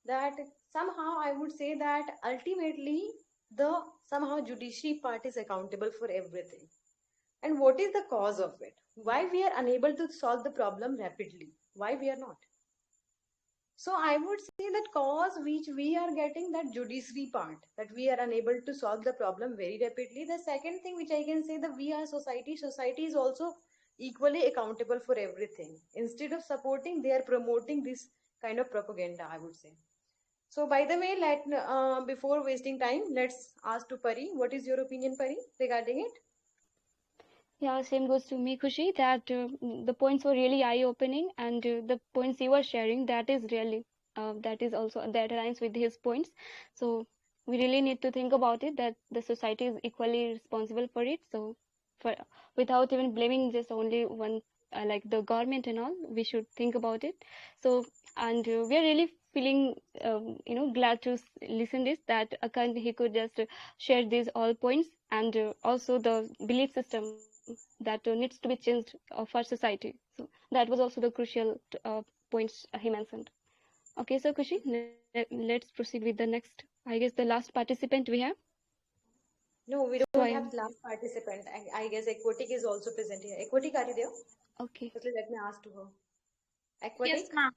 That somehow I would say that ultimately the somehow judiciary part is accountable for everything. And what is the cause of it? Why we are unable to solve the problem rapidly? Why we are not? So I would say that cause which we are getting, that judiciary part, that we are unable to solve the problem very rapidly. The second thing which I can say, that we are society is also equally accountable for everything. Instead of supporting, they are promoting this kind of propaganda, I would say. So by the way, before wasting time, let's ask to Pari. What is your opinion, Pari, regarding it? Yeah, same goes to me, Khushi, that the points were really eye-opening, and the points you were sharing, that is really, that is also, that aligns with his points. So we really need to think about it, that the society is equally responsible for it. So for, without even blaming just only one, like the government and all, we should think about it. So, and we are really feeling, glad to listen this, that Akant, he could just share these all points, and also the belief system that needs to be changed of our society. So that was also the crucial points he mentioned. Okay, so Khushi, let's proceed with the next, I guess, the last participant we have. No, we don't have Swayam. last participant. I guess Aquatic is also present here. Aquatic, are you there? Okay. Firstly, let me ask to her. Yes, Aquatic? ma'am.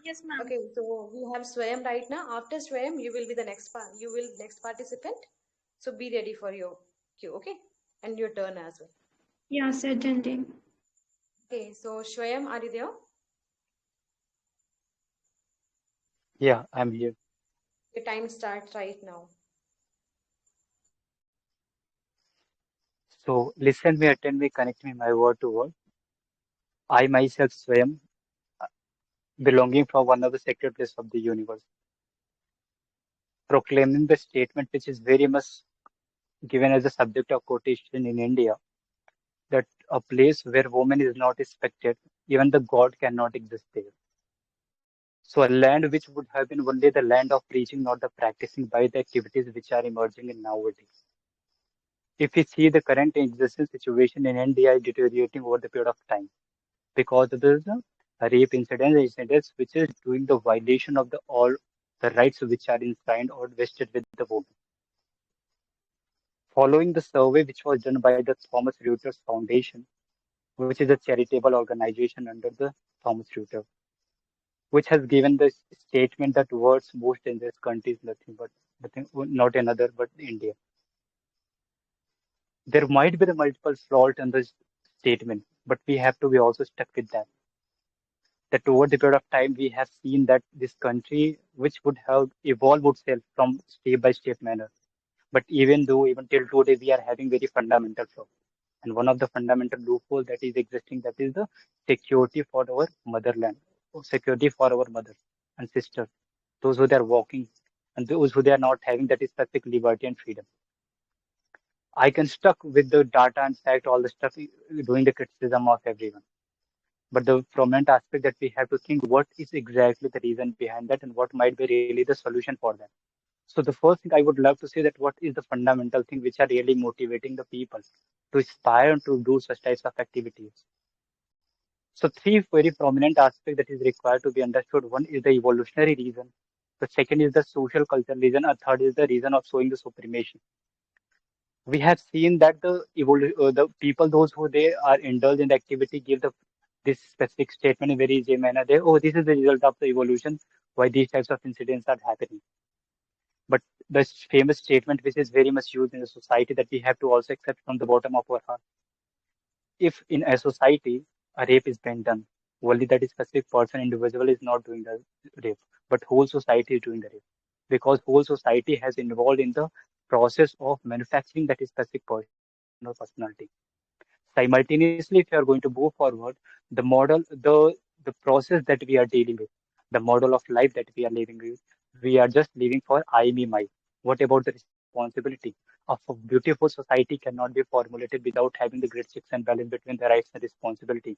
Yes, ma'am. Okay, so we have Swayam right now. After Swayam, you will be the next participant. So be ready for your cue, okay? And your turn as well. Yeah, certainly. Okay, so Swayam, are you there? Yeah, I'm here. Your time starts right now. So listen me, attend me, connect me, my word to word. I myself, Swayam, belonging from one of the sacred places of the universe, proclaiming the statement which is very much given as a subject of quotation in India, that a place where woman is not respected, even the God cannot exist there. So a land which would have been only the land of preaching, not the practicing by the activities which are emerging in nowadays. If we see the current existing situation in India is deteriorating over the period of time, because of the rape incidents which is doing the violation of the all the rights which are enshrined or vested with the woman. Following the survey which was done by the Thomas Reuters Foundation, which is a charitable organization under the Thomas Reuters, which has given the statement that world's most dangerous country is nothing, not another but India. There might be the multiple flaws in the statement, but we have to be also stuck with that over the period of time we have seen that this country which would have evolved itself from step by step manner, but even till today we are having very fundamental flaw, and one of the fundamental loophole that is existing, that is the security for our motherland, or security for our mothers and sisters, those who they are walking, and those who they are not having that is specific liberty and freedom. I can stuck with the data and fact all the stuff, doing the criticism of everyone. But the prominent aspect that we have to think, what is exactly the reason behind that and what might be really the solution for that. So the first thing I would love to say, that what is the fundamental thing which are really motivating the people to aspire to do such types of activities. So three very prominent aspects that is required to be understood. One is the evolutionary reason. The second is the social cultural reason. A third is the reason of showing the supremacy. We have seen that the people, those who they are indulged in the activity, give the this specific statement in very easy manner. They, oh, this is the result of the evolution, why these types of incidents are happening. But the famous statement, which is very much used in the society, that we have to also accept from the bottom of our heart. If in a society a rape is being done, only that specific person, individual is not doing the rape, but whole society is doing the rape, because whole society has involved in the process of manufacturing that specific person or personality. Simultaneously, if you are going to move forward, the process that we are dealing with, the model of life that we are living with, we are just living for I, me, my. What about the responsibility of a beautiful society cannot be formulated without having the great checks and balance between the rights and responsibility.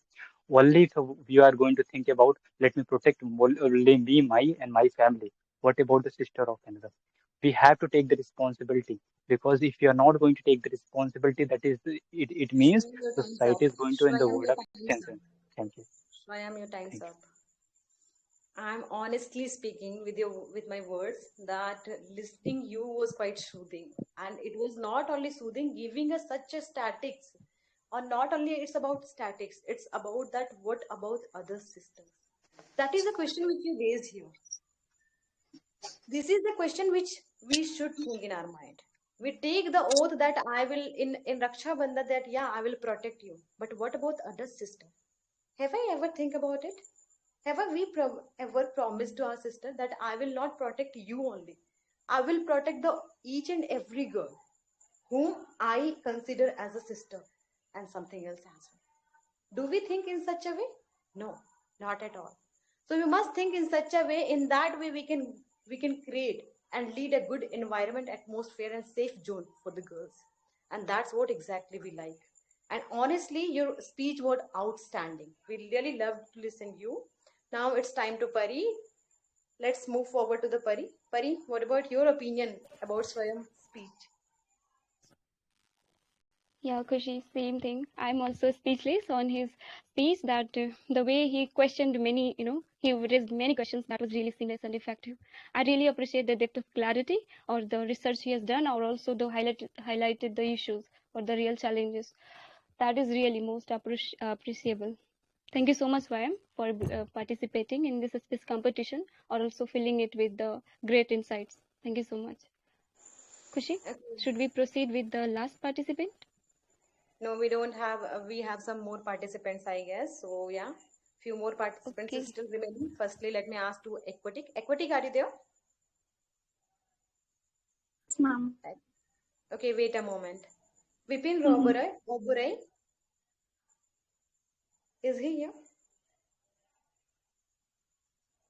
Only if you are going to think about, let me protect only me, my, and my family. What about the sister of another? We have to take the responsibility, because if you are not going to take the responsibility, that is it means Swayam, your the time's up. society is going to in the Swayam, world your of time's up. extension. Thank you. Swayam, your time's Thank you. up. I'm honestly speaking with my words, that listening you was quite soothing, and it was not only soothing, giving us such a statics or not only it's about statics, it's about that what about other systems? That is the question which you raise here. This is the question which we should think in our mind. We take the oath that I will in Raksha Bandhan that yeah, I will protect you. But what about other system? Have I ever think about it? Have we ever promised to our sister that I will not protect you only? I will protect the each and every girl whom I consider as a sister and something else as well. Do we think in such a way? No, not at all. So we must think in such a way. In that way, we can create and lead a good environment, atmosphere, and safe zone for the girls. And that's what exactly we like. And honestly, your speech was outstanding. We really loved to listen you. Now it's time to Pari. Let's move forward to the Pari. Pari, what about your opinion about Swayam's speech? Yeah, Khushi, same thing. I'm also speechless on his speech that the way he questioned many, he raised many questions that was really seamless and effective. I really appreciate the depth of clarity or the research he has done, or also the highlighted the issues or the real challenges. That is really most appreciable. Thank you so much, Swayam, for participating in this space competition, or also filling it with the great insights. Thank you so much. Khushi, should we proceed with the last participant? No, we don't have, we have some more participants, I guess. So yeah, few more participants is still remaining. Firstly, let me ask to Aquatic. Aquatic, are you there? Yes, ma'am. Okay, wait a moment. Vipin Oberoi, is he here?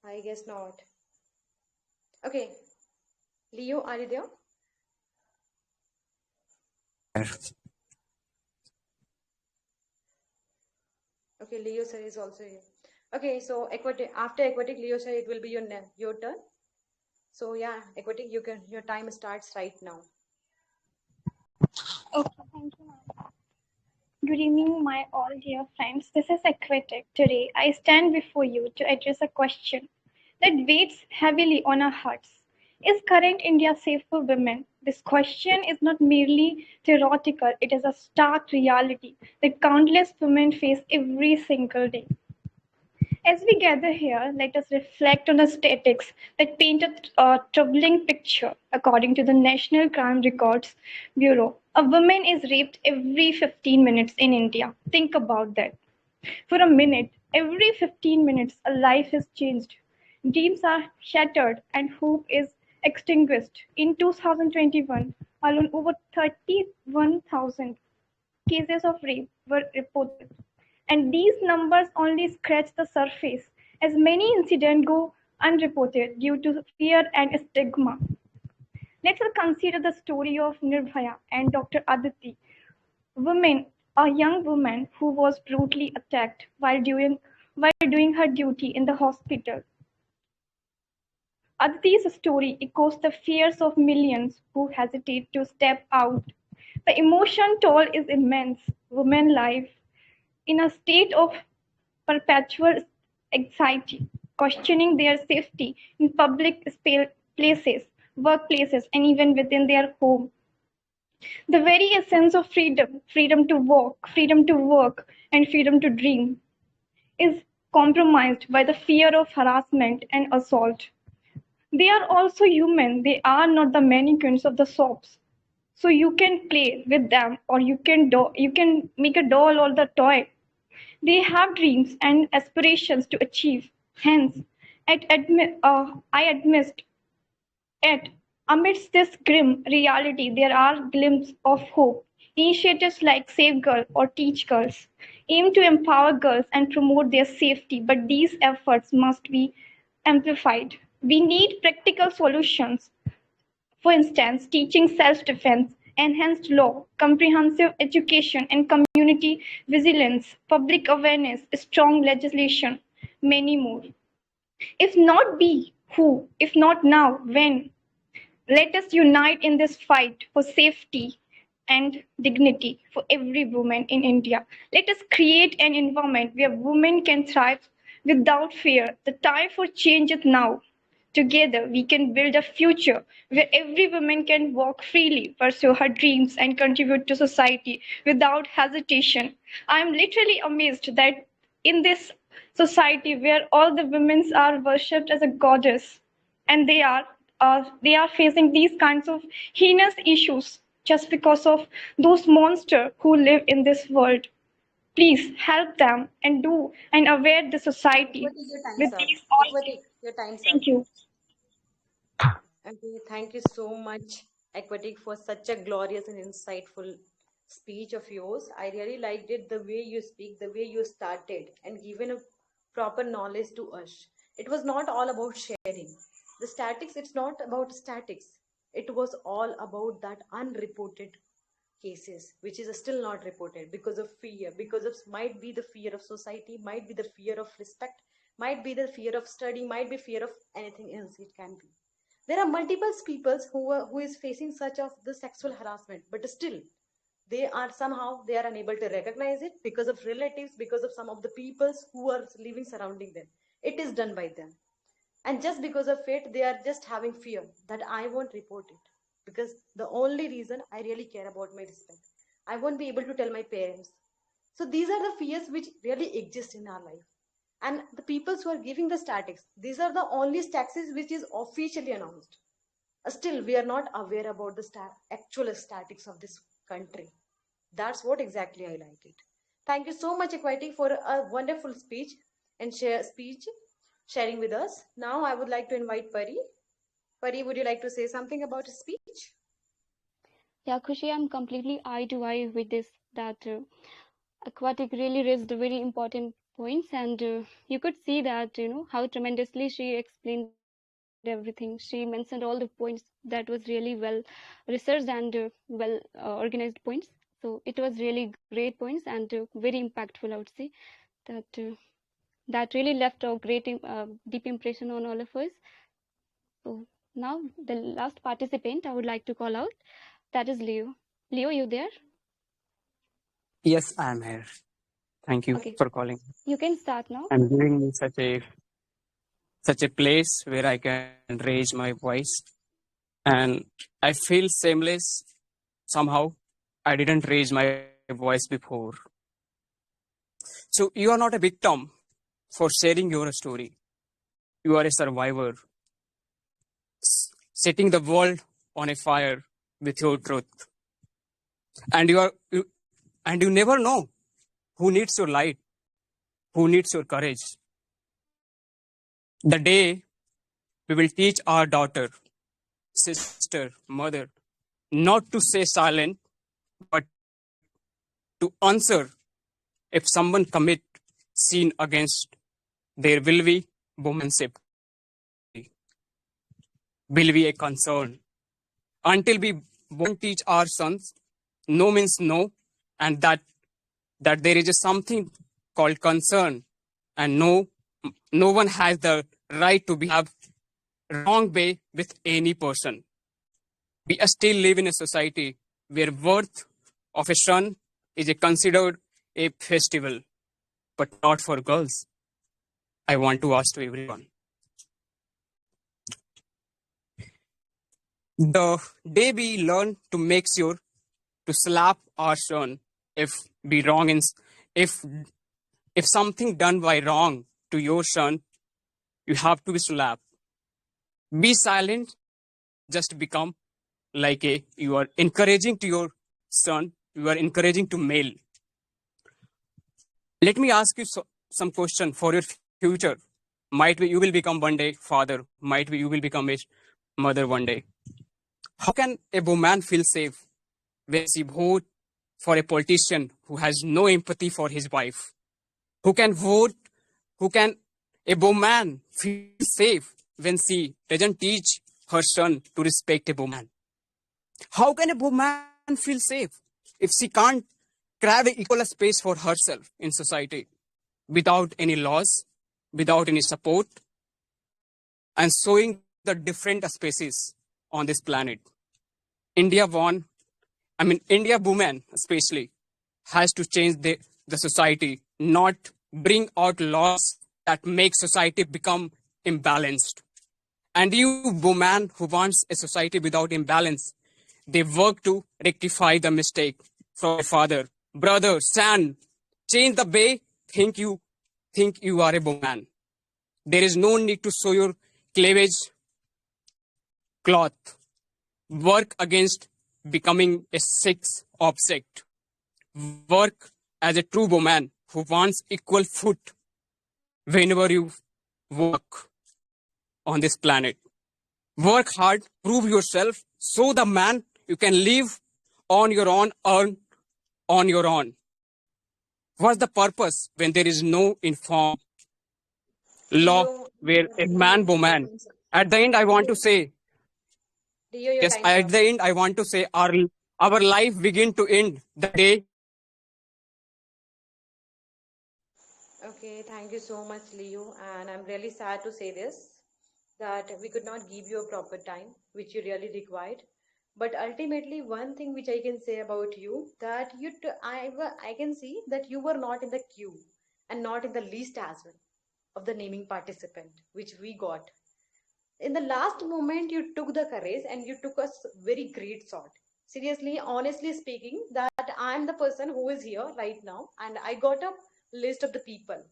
I guess not. Okay, Leo, are you there? Okay, Leo sir is also here. Okay, so after Aquatic, Leo sir, it will be your turn. So yeah, Aquatic, your time starts right now. Okay, thank you, ma'am. Good evening, my all dear friends. This is Aquatic. Today, I stand before you to address a question that weighs heavily on our hearts. Is current India safe for women? This question is not merely theoretical, it is a stark reality that countless women face every single day. As we gather here, let us reflect on the statistics that paint a troubling picture. According to the National Crime Records Bureau, a woman is raped every 15 minutes in India. Think about that. For a minute, every 15 minutes, a life is changed. Dreams are shattered and hope is extinguished. In 2021, alone over 31,000 cases of rape were reported. And these numbers only scratch the surface, as many incidents go unreported due to fear and stigma. Let's consider the story of 𝗫𝗓𝗧 and Dr. Aditi, a young woman who was brutally attacked while doing her duty in the hospital. Aditi's story echoes the fears of millions who hesitate to step out. The emotion toll is immense. Women live in a state of perpetual anxiety, questioning their safety in public places, workplaces, and even within their home. The very essence of freedom to walk, freedom to work, and freedom to dream, is compromised by the fear of harassment and assault. They are also human. They are not the mannequins of the soaps. So you can play with them, or you can make a doll or the toy. They have dreams and aspirations to achieve. Hence, I admit it. Amidst this grim reality, there are glimpses of hope. Initiatives like Save Girl or Teach Girls aim to empower girls and promote their safety, but these efforts must be amplified. We need practical solutions. For instance, teaching self-defense, enhanced law, comprehensive education and community vigilance, public awareness, strong legislation, many more. If not we, who? If not now, when? Let us unite in this fight for safety and dignity for every woman in India. Let us create an environment where women can thrive without fear. The time for change is now. Together, we can build a future where every woman can walk freely, pursue her dreams, and contribute to society without hesitation. I am literally amazed that in this society where all the women are worshipped as a goddess, and they are facing these kinds of heinous issues just because of those monsters who live in this world. Please help them and do and aware the society Aquatic, your time's with up. these all Aquatic, things. your time's up. Thank you. Okay, thank you so much, Aquatic, for such a glorious and insightful speech of yours. I really liked it, the way you speak, the way you started, and given a proper knowledge to us. It was not all about sharing. The statics, it's not about statics. It was all about that unreported cases, which is still not reported because of fear, because of might be the fear of society, might be the fear of respect, might be the fear of study, might be fear of anything else it can be. There are multiple people who is facing such of the sexual harassment, but still they are unable to recognize it because of relatives, because of some of the peoples who are living surrounding them. It is done by them, and just because of it they are just having fear that I won't report it, because the only reason I really care about my respect, I won't be able to tell my parents. So these are the fears which really exist in our life. And the people who are giving the statics, these are the only statistics which is officially announced. Still we are not aware about the actual statics of this country. That's what exactly I like it. Thank you so much, Equity, for a wonderful speech and sharing with us. Now I would like to invite Pari. Pari, would you like to say something about his speech? Yeah, Khushi, I'm completely eye to eye with this, that Aquatic really raised very important points, and you could see that, how tremendously she explained everything. She mentioned all the points that was really well researched and well organized points. So it was really great points and very impactful, I would say, that that really left a great deep impression on all of us. So now the last participant I would like to call out, that is Leo. Leo, you there? Yes, I'm here. Thank you Okay, for calling. you can start now. And giving me such a place where I can raise my voice. And I feel shameless somehow. I didn't raise my voice before. So you are not a victim for sharing your story. You are a survivor, setting the world on a fire with your truth. And you never know who needs your light, who needs your courage. The day we will teach our daughter, sister, mother, not to stay silent, but to answer if someone commit sin against, there will be womanship, will be a concern. Until we won't teach our sons, no means no, and that there is a something called concern, and no one has the right to have wrong way with any person. We still live in a society where birth of a son is considered a festival, but not for girls. I want to ask to everyone. The day we learn to make sure to slap our son if be wrong in if something done by wrong to your son, you have to be slapped. Be silent, just become like you are encouraging to your son, you are encouraging to male. Let me ask you some question for your future. Might be you will become one day father, might be you will become a mother one day. How can a woman feel safe when she vote for a politician who has no empathy for his wife? Who can a woman feel safe when she doesn't teach her son to respect a woman? How can a woman feel safe if she can't crave an equal space for herself in society without any laws, without any support, and showing the different species on this planet? India women especially has to change the society, not bring out laws that make society become imbalanced. And you, woman who wants a society without imbalance, they work to rectify the mistake from your father, brother, son. Change the way think you are a woman. There is no need to sew your cleavage cloth. Work against becoming a sex object. Work as a true woman who wants equal foot whenever you work on this planet. Work hard, prove yourself, so the man you can live on your own, earn on your own. What's the purpose when there is no informed law Leo, where a man, woman? Leo, At the end, I want to say, your yes, time's at up. the end, I want to say our life begin to end the day. Okay, thank you so much, Leo. And I'm really sad to say this, that we could not give you a proper time, which you really required. But ultimately, one thing which I can say about you, that I can see that you were not in the queue and not in the list as well of the naming participant, which we got. In the last moment, you took the courage and you took us very great shot. Seriously, honestly speaking, that I'm the person who is here right now, and I got a list of the people.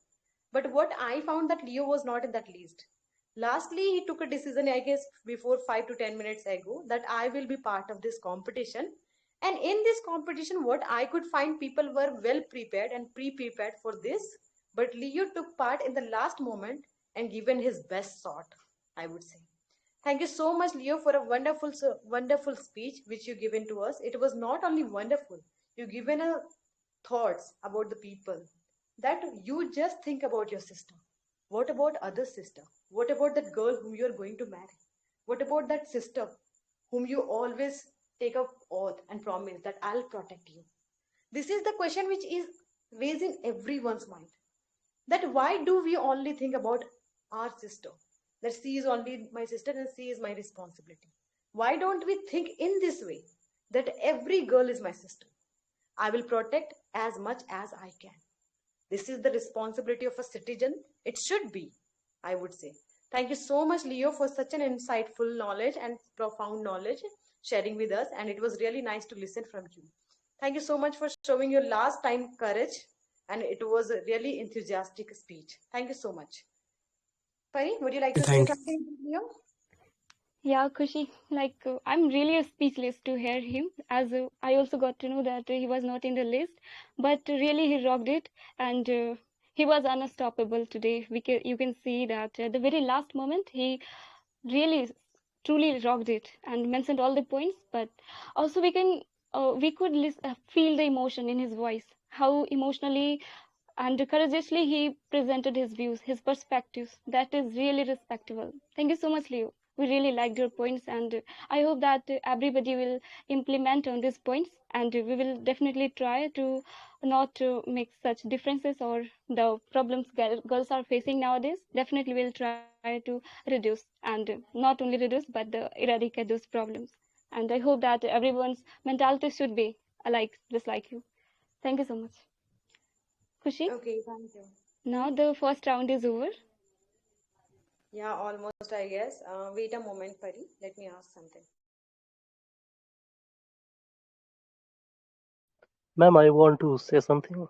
But what I found that Leo was not in that list. Lastly, he took a decision, I guess, before 5 to 10 minutes ago, that I will be part of this competition. And in this competition, what I could find, people were well prepared and pre-prepared for this. But Leo took part in the last moment and given his best shot, I would say. Thank you so much, Leo, for a wonderful speech which you given to us. It was not only wonderful, you given a thoughts about the people, that you just think about your sister. What about other sister? What about that girl whom you are going to marry? What about that sister whom you always take a oath and promise that I'll protect you? This is the question which is raised in everyone's mind, that why do we only think about our sister, that she is only my sister and she is my responsibility? Why don't we think in this way, that every girl is my sister, I will protect as much as I can? This is the responsibility of a citizen. It should be, I would say. Thank you so much, Leo, for such an insightful knowledge and profound knowledge sharing with us, and it was really nice to listen from you. Thank you so much for showing your last time courage, and it was a really enthusiastic speech. Thank you so much. Pari, would you like to say Thank you. something, Leo? Yeah, Khushi, I'm really speechless to hear him, as I also got to know that he was not in the list, but really he rocked it, and he was unstoppable today. You can see that at the very last moment, he really truly rocked it and mentioned all the points, but also we could feel the emotion in his voice, how emotionally and courageously he presented his views, his perspectives. That is really respectable. Thank you so much, Leo. We really liked your points, and I hope that everybody will implement on these points, and we will definitely try to not make such differences or the problems girls are facing nowadays. Definitely we'll try to reduce, and not only reduce but eradicate those problems. And I hope that everyone's mentality should be alike, just like you. Thank you so much, Khushi. Okay, thank you. Now the first round is over. Yeah, almost, I guess. Wait a moment, Pari. Let me ask something. Ma'am, I want to say something.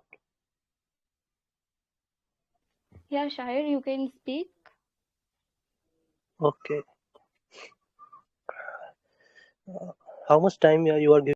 Yeah, Shire, you can speak. Okay. How much time you are giving?